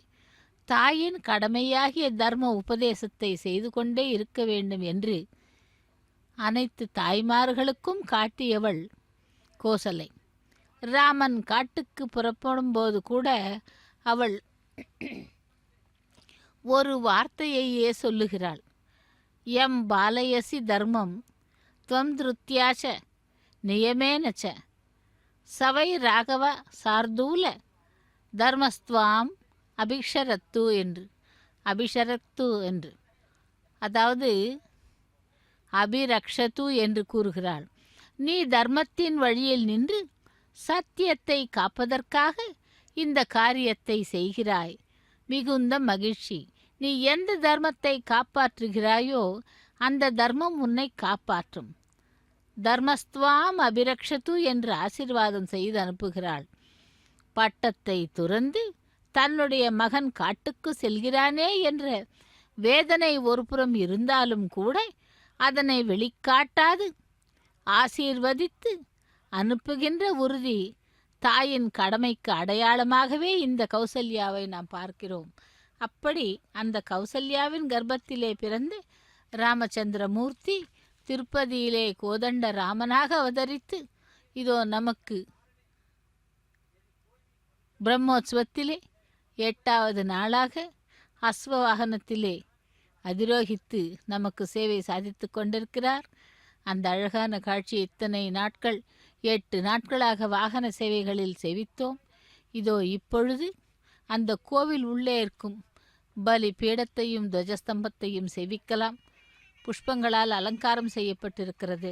தாயின் கடமையாகிய தர்ம உபதேசத்தை செய்து கொண்டே இருக்க வேண்டும் என்று அனைத்து தாய்மார்களுக்கும் காட்டியவள் கோசலை. ராமன் காட்டுக்கு புறப்படும் போது கூட அவள் ஒரு வார்த்தையையே சொல்லுகிறாள். எம் பாலயசி தர்மம் துவம் திருத்தியாச்ச நியமேனச்ச சவை ராகவ சார்தூல தர்மஸ்துவாம் அபிஷரத்து என்று அதாவது அபிரக்ஷது என்று கூறுகிறாள். நீ தர்மத்தின் வழியில் நின்று சத்தியத்தை காப்பதற்காக இந்த காரியத்தை செய்கிறாய். மிகுந்த மகிழ்ச்சி. நீ எந்த தர்மத்தை காப்பாற்றுகிறாயோ அந்த தர்மம் உன்னை காப்பாற்றும். தர்மஸ்துவாம் அபிரக்ஷது என்று ஆசீர்வாதம் செய்து அனுப்புகிறாள். பட்டத்தை துறந்து தன்னுடைய மகன் காட்டுக்கு செல்கிறானே என்ற வேதனை ஒருபுறம் இருந்தாலும் கூட அதனை வெளிக்காட்டாது ஆசீர்வதித்து அனுப்புகின்ற உறுதி தாயின் கடமைக்கு அடையாளமாகவே இந்த கௌசல்யாவை நாம் பார்க்கிறோம். அப்படி அந்த கௌசல்யாவின் கர்ப்பத்திலே பிறந்து ராமச்சந்திரமூர்த்தி திருப்பதியிலே கோதண்ட ராமனாக அவதரித்து இதோ நமக்கு பிரம்மோற்சவத்திலே 8வது நாளாக அஸ்வவாகனத்திலே அதிரோகித்து நமக்கு சேவை சாதித்து கொண்டிருக்கிறார். அந்த அழகான காட்சி இத்தனை நாட்கள் 8 நாட்களாக வாகன சேவைகளில் சேவித்தோம். இதோ இப்பொழுது அந்த கோவில் உள்ளே இருக்கும் பலி பீடத்தையும் துவஜஸ்தம்பத்தையும் சேவிக்கலாம். புஷ்பங்களால் அலங்காரம் செய்யப்பட்டிருக்கிறது.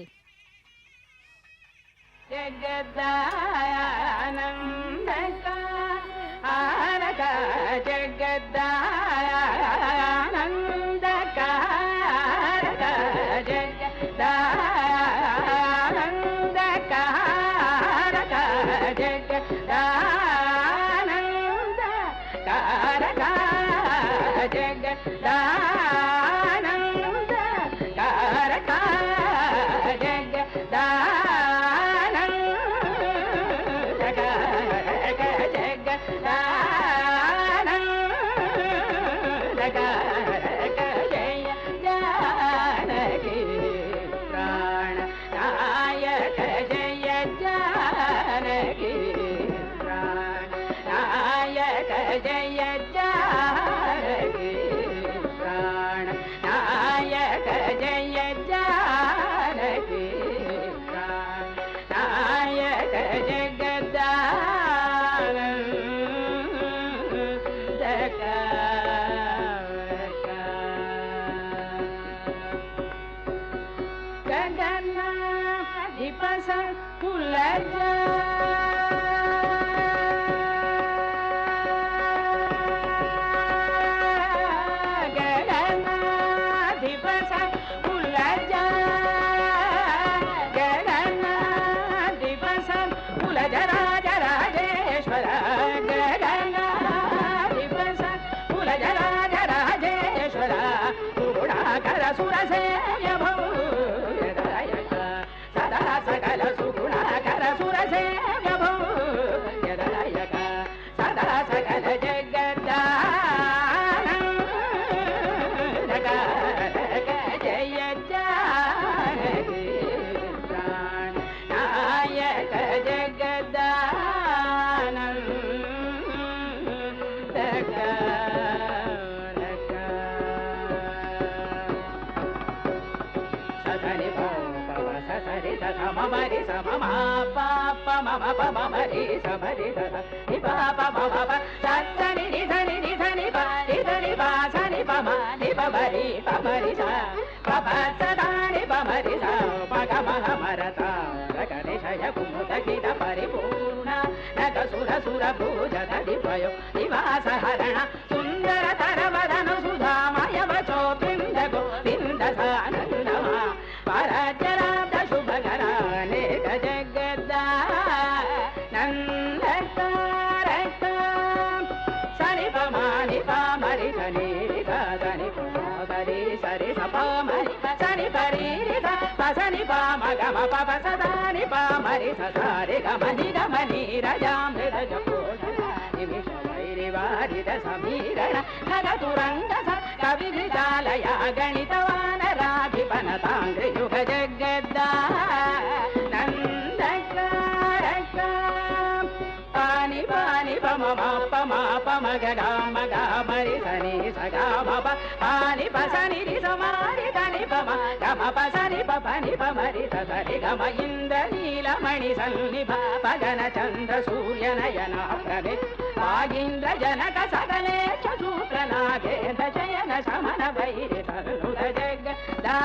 ఇంద్రనీలమణి సన్నిభ పగన చంద్ర సూర్యనయన ప్రవే వాగీంద్ర జనక సకలేశ సూత్రనాగేంద్ర జయన శమన వైరి తరుణ జగదా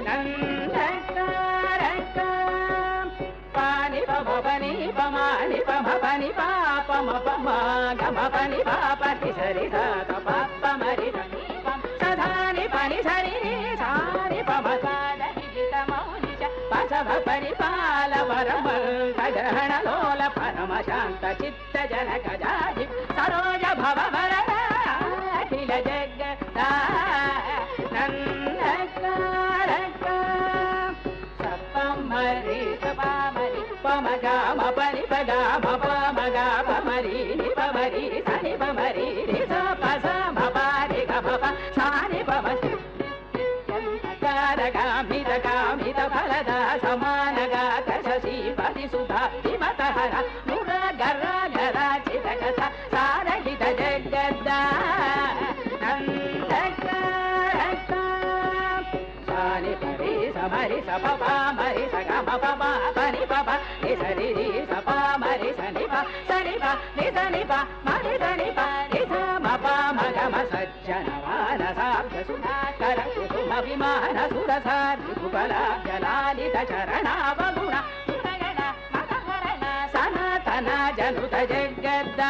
నందకారక పాని పమని పమాని పమపని పాపమ పమ గమ పని పాపతి సరి సత పాప మరి సధాని పని సరి సారి పమ పరిపాల వరమగ్రహణ లోల పరమ శాంత చిత్త జనక జాజి సరోజ భవ వరఖిల జగదా నందకారక సపమరి సపమరి పమగామ పరి పగామ పమగా పమరి పమరి సని పమరి సప సమ పారి గమ సాని పమరి కామిత ఫలద సమానగాత శశి పది సుధా హిమతహర నుర గర గర చితకథ సారహిత జగద్దా నందకారక సాని పరి సమరి సప మరి సగమ పమ పని పమ నిసరి సప మరి సని ప సని ప నిసని ప మరి సని పరిమాణ సురసారి కుబలాలిత చరణావగుణ సనాతన జనుత జగద్ద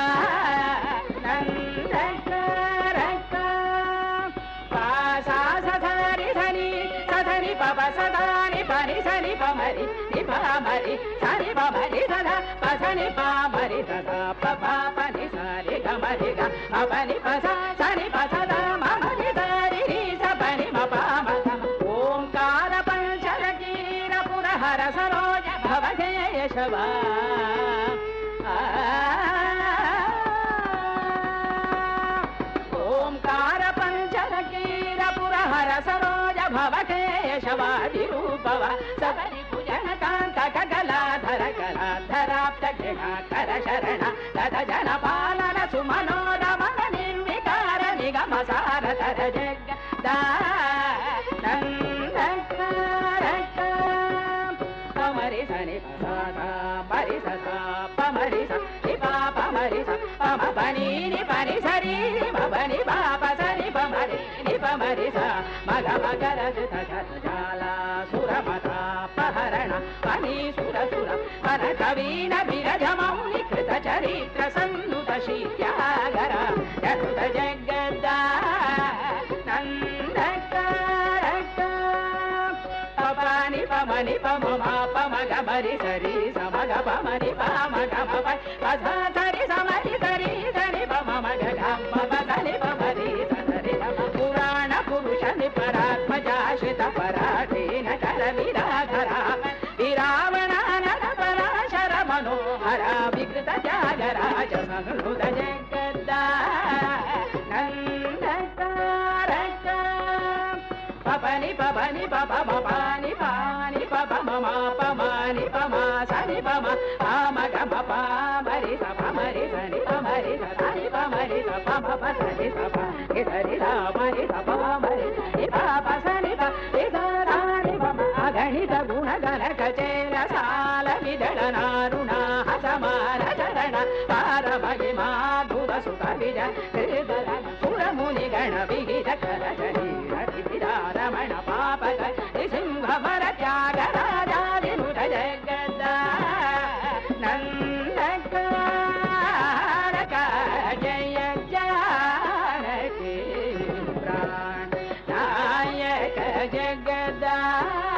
సధని పవ సదాని పని సని పమరి నిపమరి సని పమరి సదా పసని పామరి సదా పని సరి గమరి గ పని పస సని పసద మమరి సరి సపని మపమ ఓంకార పంచరకీర పురహర సరోజ భవకేశవ ఓంకార పంచరకీర పురహర సరోజ భవకేశవాది రూపవ సదరి భుజన కాంత కగలాధర కలాధరాప్త కర శరణ తద జన పాలన సుమనోరమణ నిర్వికార నిగమ సారధర జగ పమరి సని పరి పమరి పమరి పమ పని పని సరి పని పాప సరి పమరి పమరి మగ మగర జాల సురమత పహరణ పని సుర సుర పర కవీన విరజ మౌని కృత చరిత్ర సన్నుత శీత్యాగర జనుత జగద్ద పని పమని పమ పమగ మరి సరి సమగ పమని పమగ పస సరి సమరి సరి సరి పమ మగ సని పమరి సరి పురాణ పురుష నిపరాత్మజాశ్రిత పరాఠేన కర విరాధర విరావణ పరాశర మనోహర వికృత త్యాగరాజ సంహృత జగద్ద పని పని పని పాని పమ పమాని పమ సని పమ పమగ పమరి పమరి సని పమరి సని పమరి పమ సని సప ఇదరి రామరి పమరి పాప సని పని పమ అగణిత గుణ గణక చేల సాల విదళ నారుణ సమాన చరణ పార మహిమా ధుర సుత విజ హృదర సురముని గణ విహిత కర రమణ పాప సింహ వర త్యాగరాజాది నుత జగద్ద నందక జయ జానకి ప్రాణ నాయక జగదానంద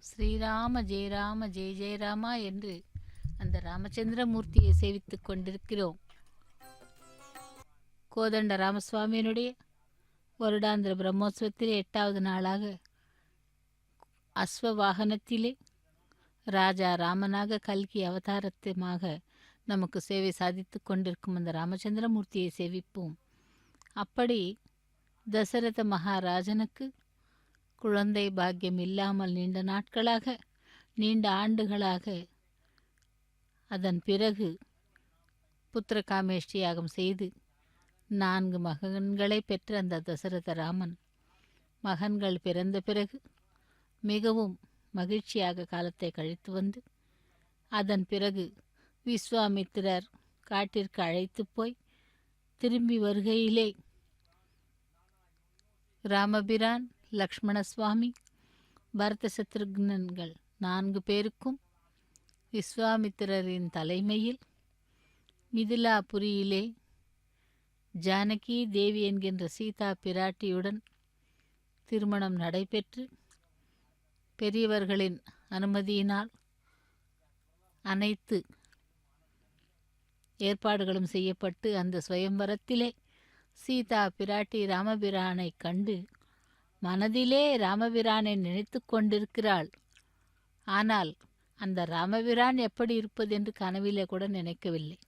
ஸ்ரீராம ஜெயராம ஜெய ஜெயராமா என்று அந்த ராமச்சந்திரமூர்த்தியை சேவித்துக் கொண்டிருக்கிறோம். கோதண்ட ராமசுவாமியினுடைய வருடாந்திர பிரம்மோற்சவத்திலே 8வது நாளாக அஸ்வ வாகனத்திலே ராஜா ராமனாக கல்கி அவதாரத்தமாக நமக்கு சேவை சாதித்து கொண்டிருக்கும் அந்த ராமச்சந்திரமூர்த்தியை சேவிப்போம். அப்படி தசரத மகாராஜனுக்கு குழந்தை பாக்கியம் இல்லாமல் நீண்ட ஆண்டுகளாக அதன் பிறகு புத்திர காமேஷ்டி யாகம் செய்து 4 மகன்களை பெற்ற அந்த தசரத ராமன் மகன்கள் பிறந்த பிறகு மிகவும் மகிழ்ச்சியாக காலத்தை கழித்து வந்து அதன் பிறகு விஸ்வாமித்திரர் காட்டிற்கு அழைத்து போய் திரும்பி வருகையிலே ராமபிரான், லக்ஷ்மண சுவாமி, பரத சத்ருக்னன்கள் 4 பேருக்கும் விஸ்வாமித்திரரின் தலைமையில் மிதிலாபுரியிலே ஜானகி தேவி என்கின்ற சீதா பிராட்டியுடன் திருமணம் நடைபெற்று பெரியவர்களின் அனுமதியினால் அனைத்து ஏற்பாடுகளும் செய்யப்பட்டு அந்த சுயம்பரத்திலே சீதா பிராட்டி ராமபிரானை கண்டு மனதிலே ராமபிரானை நினைத்து கொண்டிருக்கிறாள். ஆனால் அந்த ராமபிரான் எப்படி இருப்பது என்று கனவிலே கூட நினைக்கவில்லை.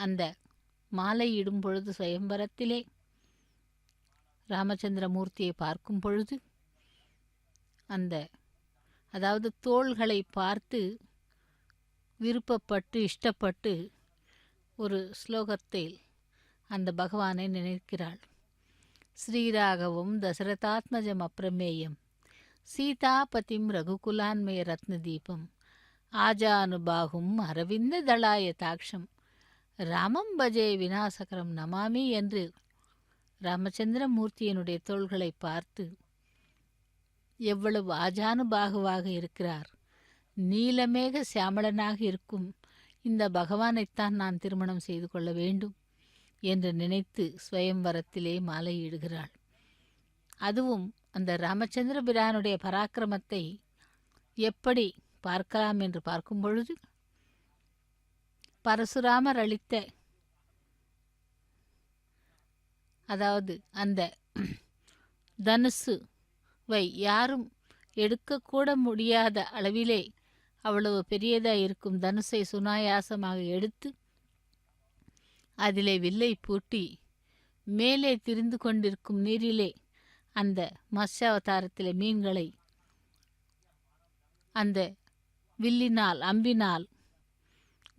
அந்த மாலை இடும் பொழுது சுயம்பரத்திலே ராமச்சந்திரமூர்த்தியை பார்க்கும் பொழுது அதாவது தோள்களை பார்த்து விருப்பப்பட்டு இஷ்டப்பட்டு ஒரு ஸ்லோகத்தில் அந்த பகவானை நினைக்கிறாள். ஸ்ரீராகவும் தசரதாத்மஜம் அப்பிரமேயம் சீதாபதிம் ரகுகுலான்மய ரத்னதீபம் ஆஜானுபாகும் அரவிந்த தளாயதாட்சம் ராமம் பஜே விநாசகரம் நமாமி என்று ராமச்சந்திரமூர்த்தியினுடைய தோள்களை பார்த்து எவ்வளவு ஆஜானுபாகுவாக இருக்கிறார், நீலமேக சியாமளனாக இருக்கும் இந்த பகவானைத்தான் நான் திருமணம் செய்து கொள்ள வேண்டும் என்று நினைத்து ஸ்வயம்வரத்திலே மாலையிடுகிறாள். அதுவும் அந்த ராமச்சந்திர பிரானுடைய பராக்கிரமத்தை எப்படி பார்க்கலாம் என்று பார்க்கும் பொழுது, பரசுராமர் அளித்த, அதாவது அந்த தனுசுவை யாரும் எடுக்கக்கூட முடியாத அளவிலே அவ்வளவு பெரியதாக இருக்கும் தனுசை சுனாயாசமாக எடுத்து அதிலே வில்லை பூட்டி மேலே திரிந்து கொண்டிருக்கும் நீரிலே அந்த மத்ஸ்யாவதாரத்திலே மீன்களை அந்த வில்லினால் அம்பினால்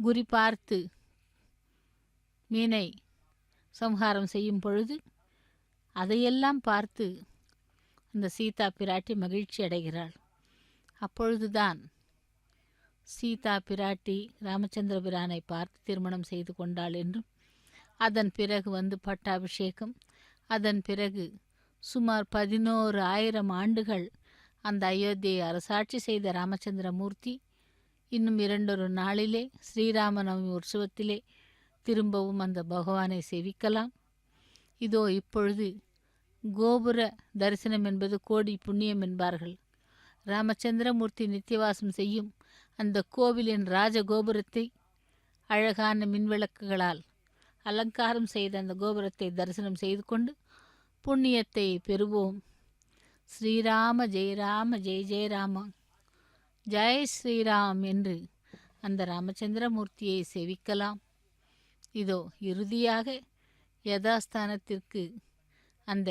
குறி பார்த்து மீனை சம்ஹாரம் செய்யும் பொழுது அதையெல்லாம் பார்த்து அந்த சீதா பிராட்டி மகிழ்ச்சி அடைகிறாள். அப்பொழுதுதான் சீதா பிராட்டி ராமச்சந்திர பிரானை பார்த்து திருமணம் செய்து கொண்டாள் என்றும், அதன் பிறகு பட்டாபிஷேகம், அதன் பிறகு சுமார் 11,000 ஆண்டுகள் அந்த அயோத்தியை அரசாட்சி செய்த ராமச்சந்திரமூர்த்தி இன்னும் 2 நாளிலே ஸ்ரீராமநவமி உற்சவத்திலே திரும்பவும் அந்த பகவானை சேவிக்கலாம். இதோ இப்பொழுது கோபுர தரிசனம் என்பது கோடி புண்ணியம் என்பார்கள். ராமச்சந்திரமூர்த்தி நித்தியவாசம் செய்யும் அந்த கோவிலின் ராஜகோபுரத்தை அழகான மின்விளக்குகளால் அலங்காரம் செய்த அந்த கோபுரத்தை தரிசனம் செய்து கொண்டு புண்ணியத்தை பெறுவோம். ஸ்ரீராம ஜெய ராம ஜெய ஜெய ராம ஜெய் ஸ்ரீராம் என்று அந்த ராமச்சந்திரமூர்த்தியை சேவிக்கலாம். இதோ இறுதியாக யதாஸ்தானத்திற்கு அந்த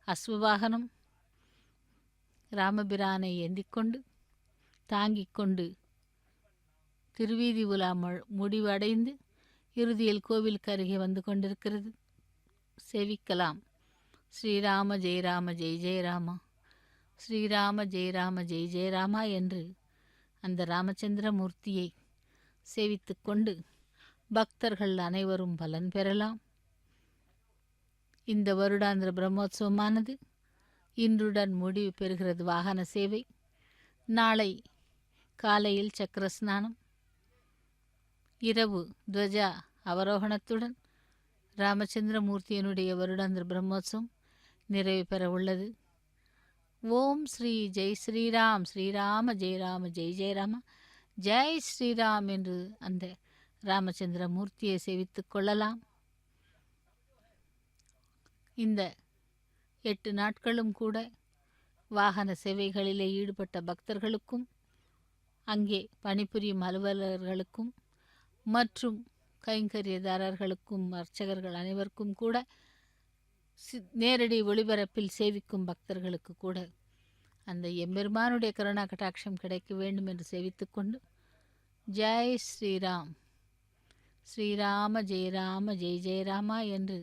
அஸ்வவாகனம் ராமபிரானை ஏந்திக்கொண்டு தாங்கிக் கொண்டு திருவீதி உலா முடிவடைந்து இறுதியில் கோவிலுக்கு அருகே வந்து கொண்டிருக்கிறது. சேவிக்கலாம். ஸ்ரீராம ஜெய ராம ஜெய ஜெய ராமா, ஸ்ரீராம ஜெய ராம ஜெய ஜெய ராமா என்று அந்த ராமச்சந்திரமூர்த்தியை சேவித்து கொண்டு பக்தர்கள் அனைவரும் பலன் பெறலாம். இந்த வருடாந்திர பிரம்மோற்சவமானது இன்றுடன் முடிவு பெறுகிறது. வாகன சேவை நாளை காலையில் சக்கரஸ்நானம், இரவு துவஜா அவரோகணத்துடன் ராமச்சந்திரமூர்த்தியினுடைய வருடாந்திர பிரம்மோற்சவம் நிறைவு பெற உள்ளது. ஓம் ஸ்ரீ ஜெய் ஸ்ரீராம், ஸ்ரீராம ஜெய ராம ஜெய ஜெய ராம ஜெய் ஸ்ரீராம் என்று அந்த ராமச்சந்திரமூர்த்தியை சேவித்துக் கொள்ளலாம். இந்த 8 நாட்களும் கூட வாகன சேவைகளிலே ஈடுபட்ட பக்தர்களுக்கும் அங்கே பணிபுரியும் அலுவலர்களுக்கும் மற்றும் கைங்கரியதாரர்களுக்கும் அர்ச்சகர்கள் அனைவருக்கும் கூட நேரடி ஒளிபரப்பில் சேவிக்கும் பக்தர்களுக்கு கூட அந்த எம்பெருமானுடைய கருணா கட்டாட்சம் கிடைக்க வேண்டும் என்று சேவித்துக்கொண்டு ஜெய் ஸ்ரீராம், ஸ்ரீராம ஜெய ராம ஜெய ஜெய ராமா என்று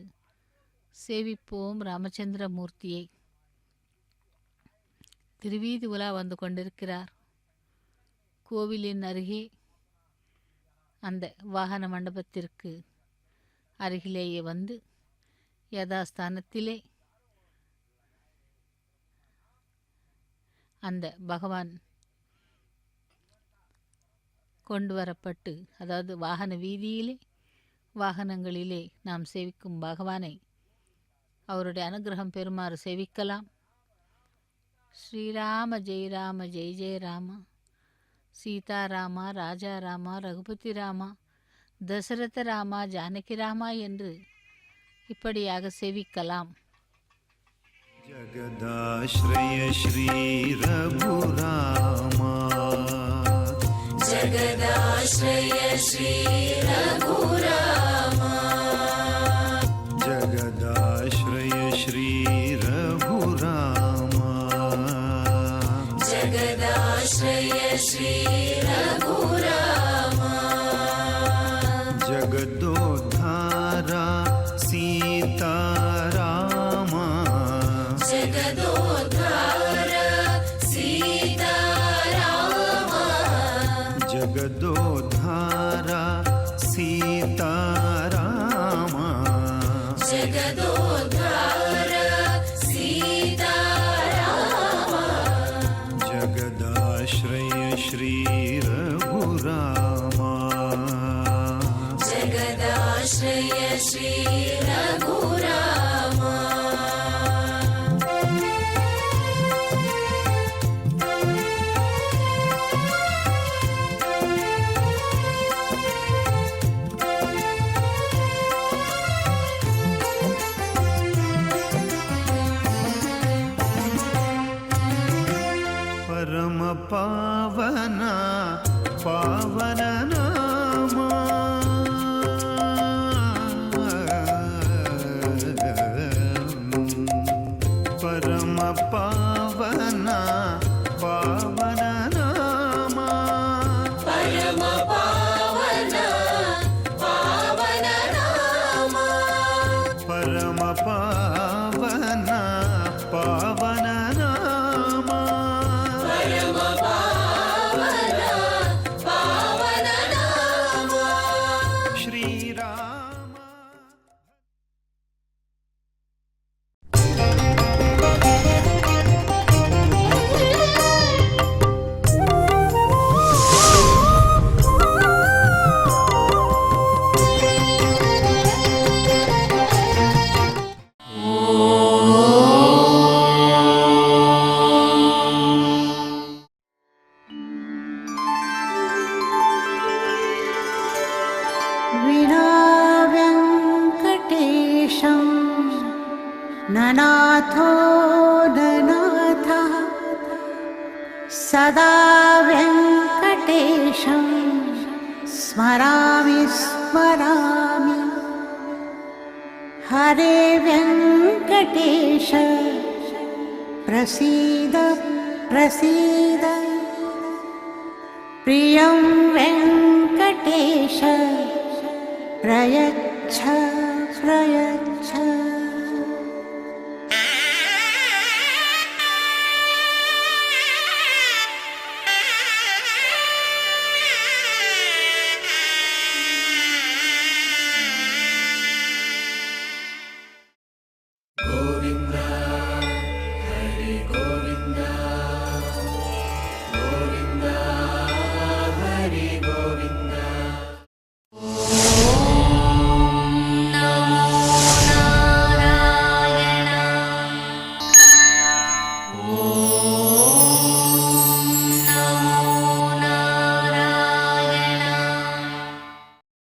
சேவிப்போம் ராமச்சந்திரமூர்த்தியை. திருவீதி உலா வந்து கொண்டிருக்கிறார். கோவிலின் அருகே அந்த வாகன மண்டபத்திற்கு அருகிலேயே வந்து யதாஸ்தானத்திலே அந்த பகவான் கொண்டு வரப்பட்டு, அதாவது வாகன வீதியிலே வாகனங்களிலே நாம் சேவிக்கும் பகவானை அவருடைய அனுகிரகம் பெறுமாறு சேவிக்கலாம். ஸ்ரீராம ஜெய ராம ஜெய ஜெய ராமா, சீதாராமா, ராஜாராமா, ரகுபதி ராமா, தசரத ராமா, ஜானகி ராமா என்று இப்படியாக சேவிக்கலாம். ஜகதாஸ்ரய ஸ்ரீ ரகுராமா, ஜகதாஸ்ரய ஸ்ரீ ரகுராமா, ஜகதாஸ்ரய ஸ்ரீ ரகுராமா, ஜகதாஸ்ரய ஸ்ரீ ரகுராமா, ஜகதோத்தாரா சீதாராமா, ஜகதோத்தார சீதாராமா, सीताराम जगदोद्धार सीताराम जगदाश्रय श्री रघुरामा जगदाश्रय श्री रघुरामा परम पावना पावन नाम परम पावना पावन नाम परम पावन पावन नाम परम पावना पावन नाम परम पावन पावन नाम श्री राम विनाव्यङ्कटेशं ननाथो ननाथः सदा व्यङ्कटेशं स्मरामि स्मरामि हरे व्यङ्कटेश प्रसीद प्रसीद प्रियं वेङ्कटेश प्रयच्छ प्रयच्छ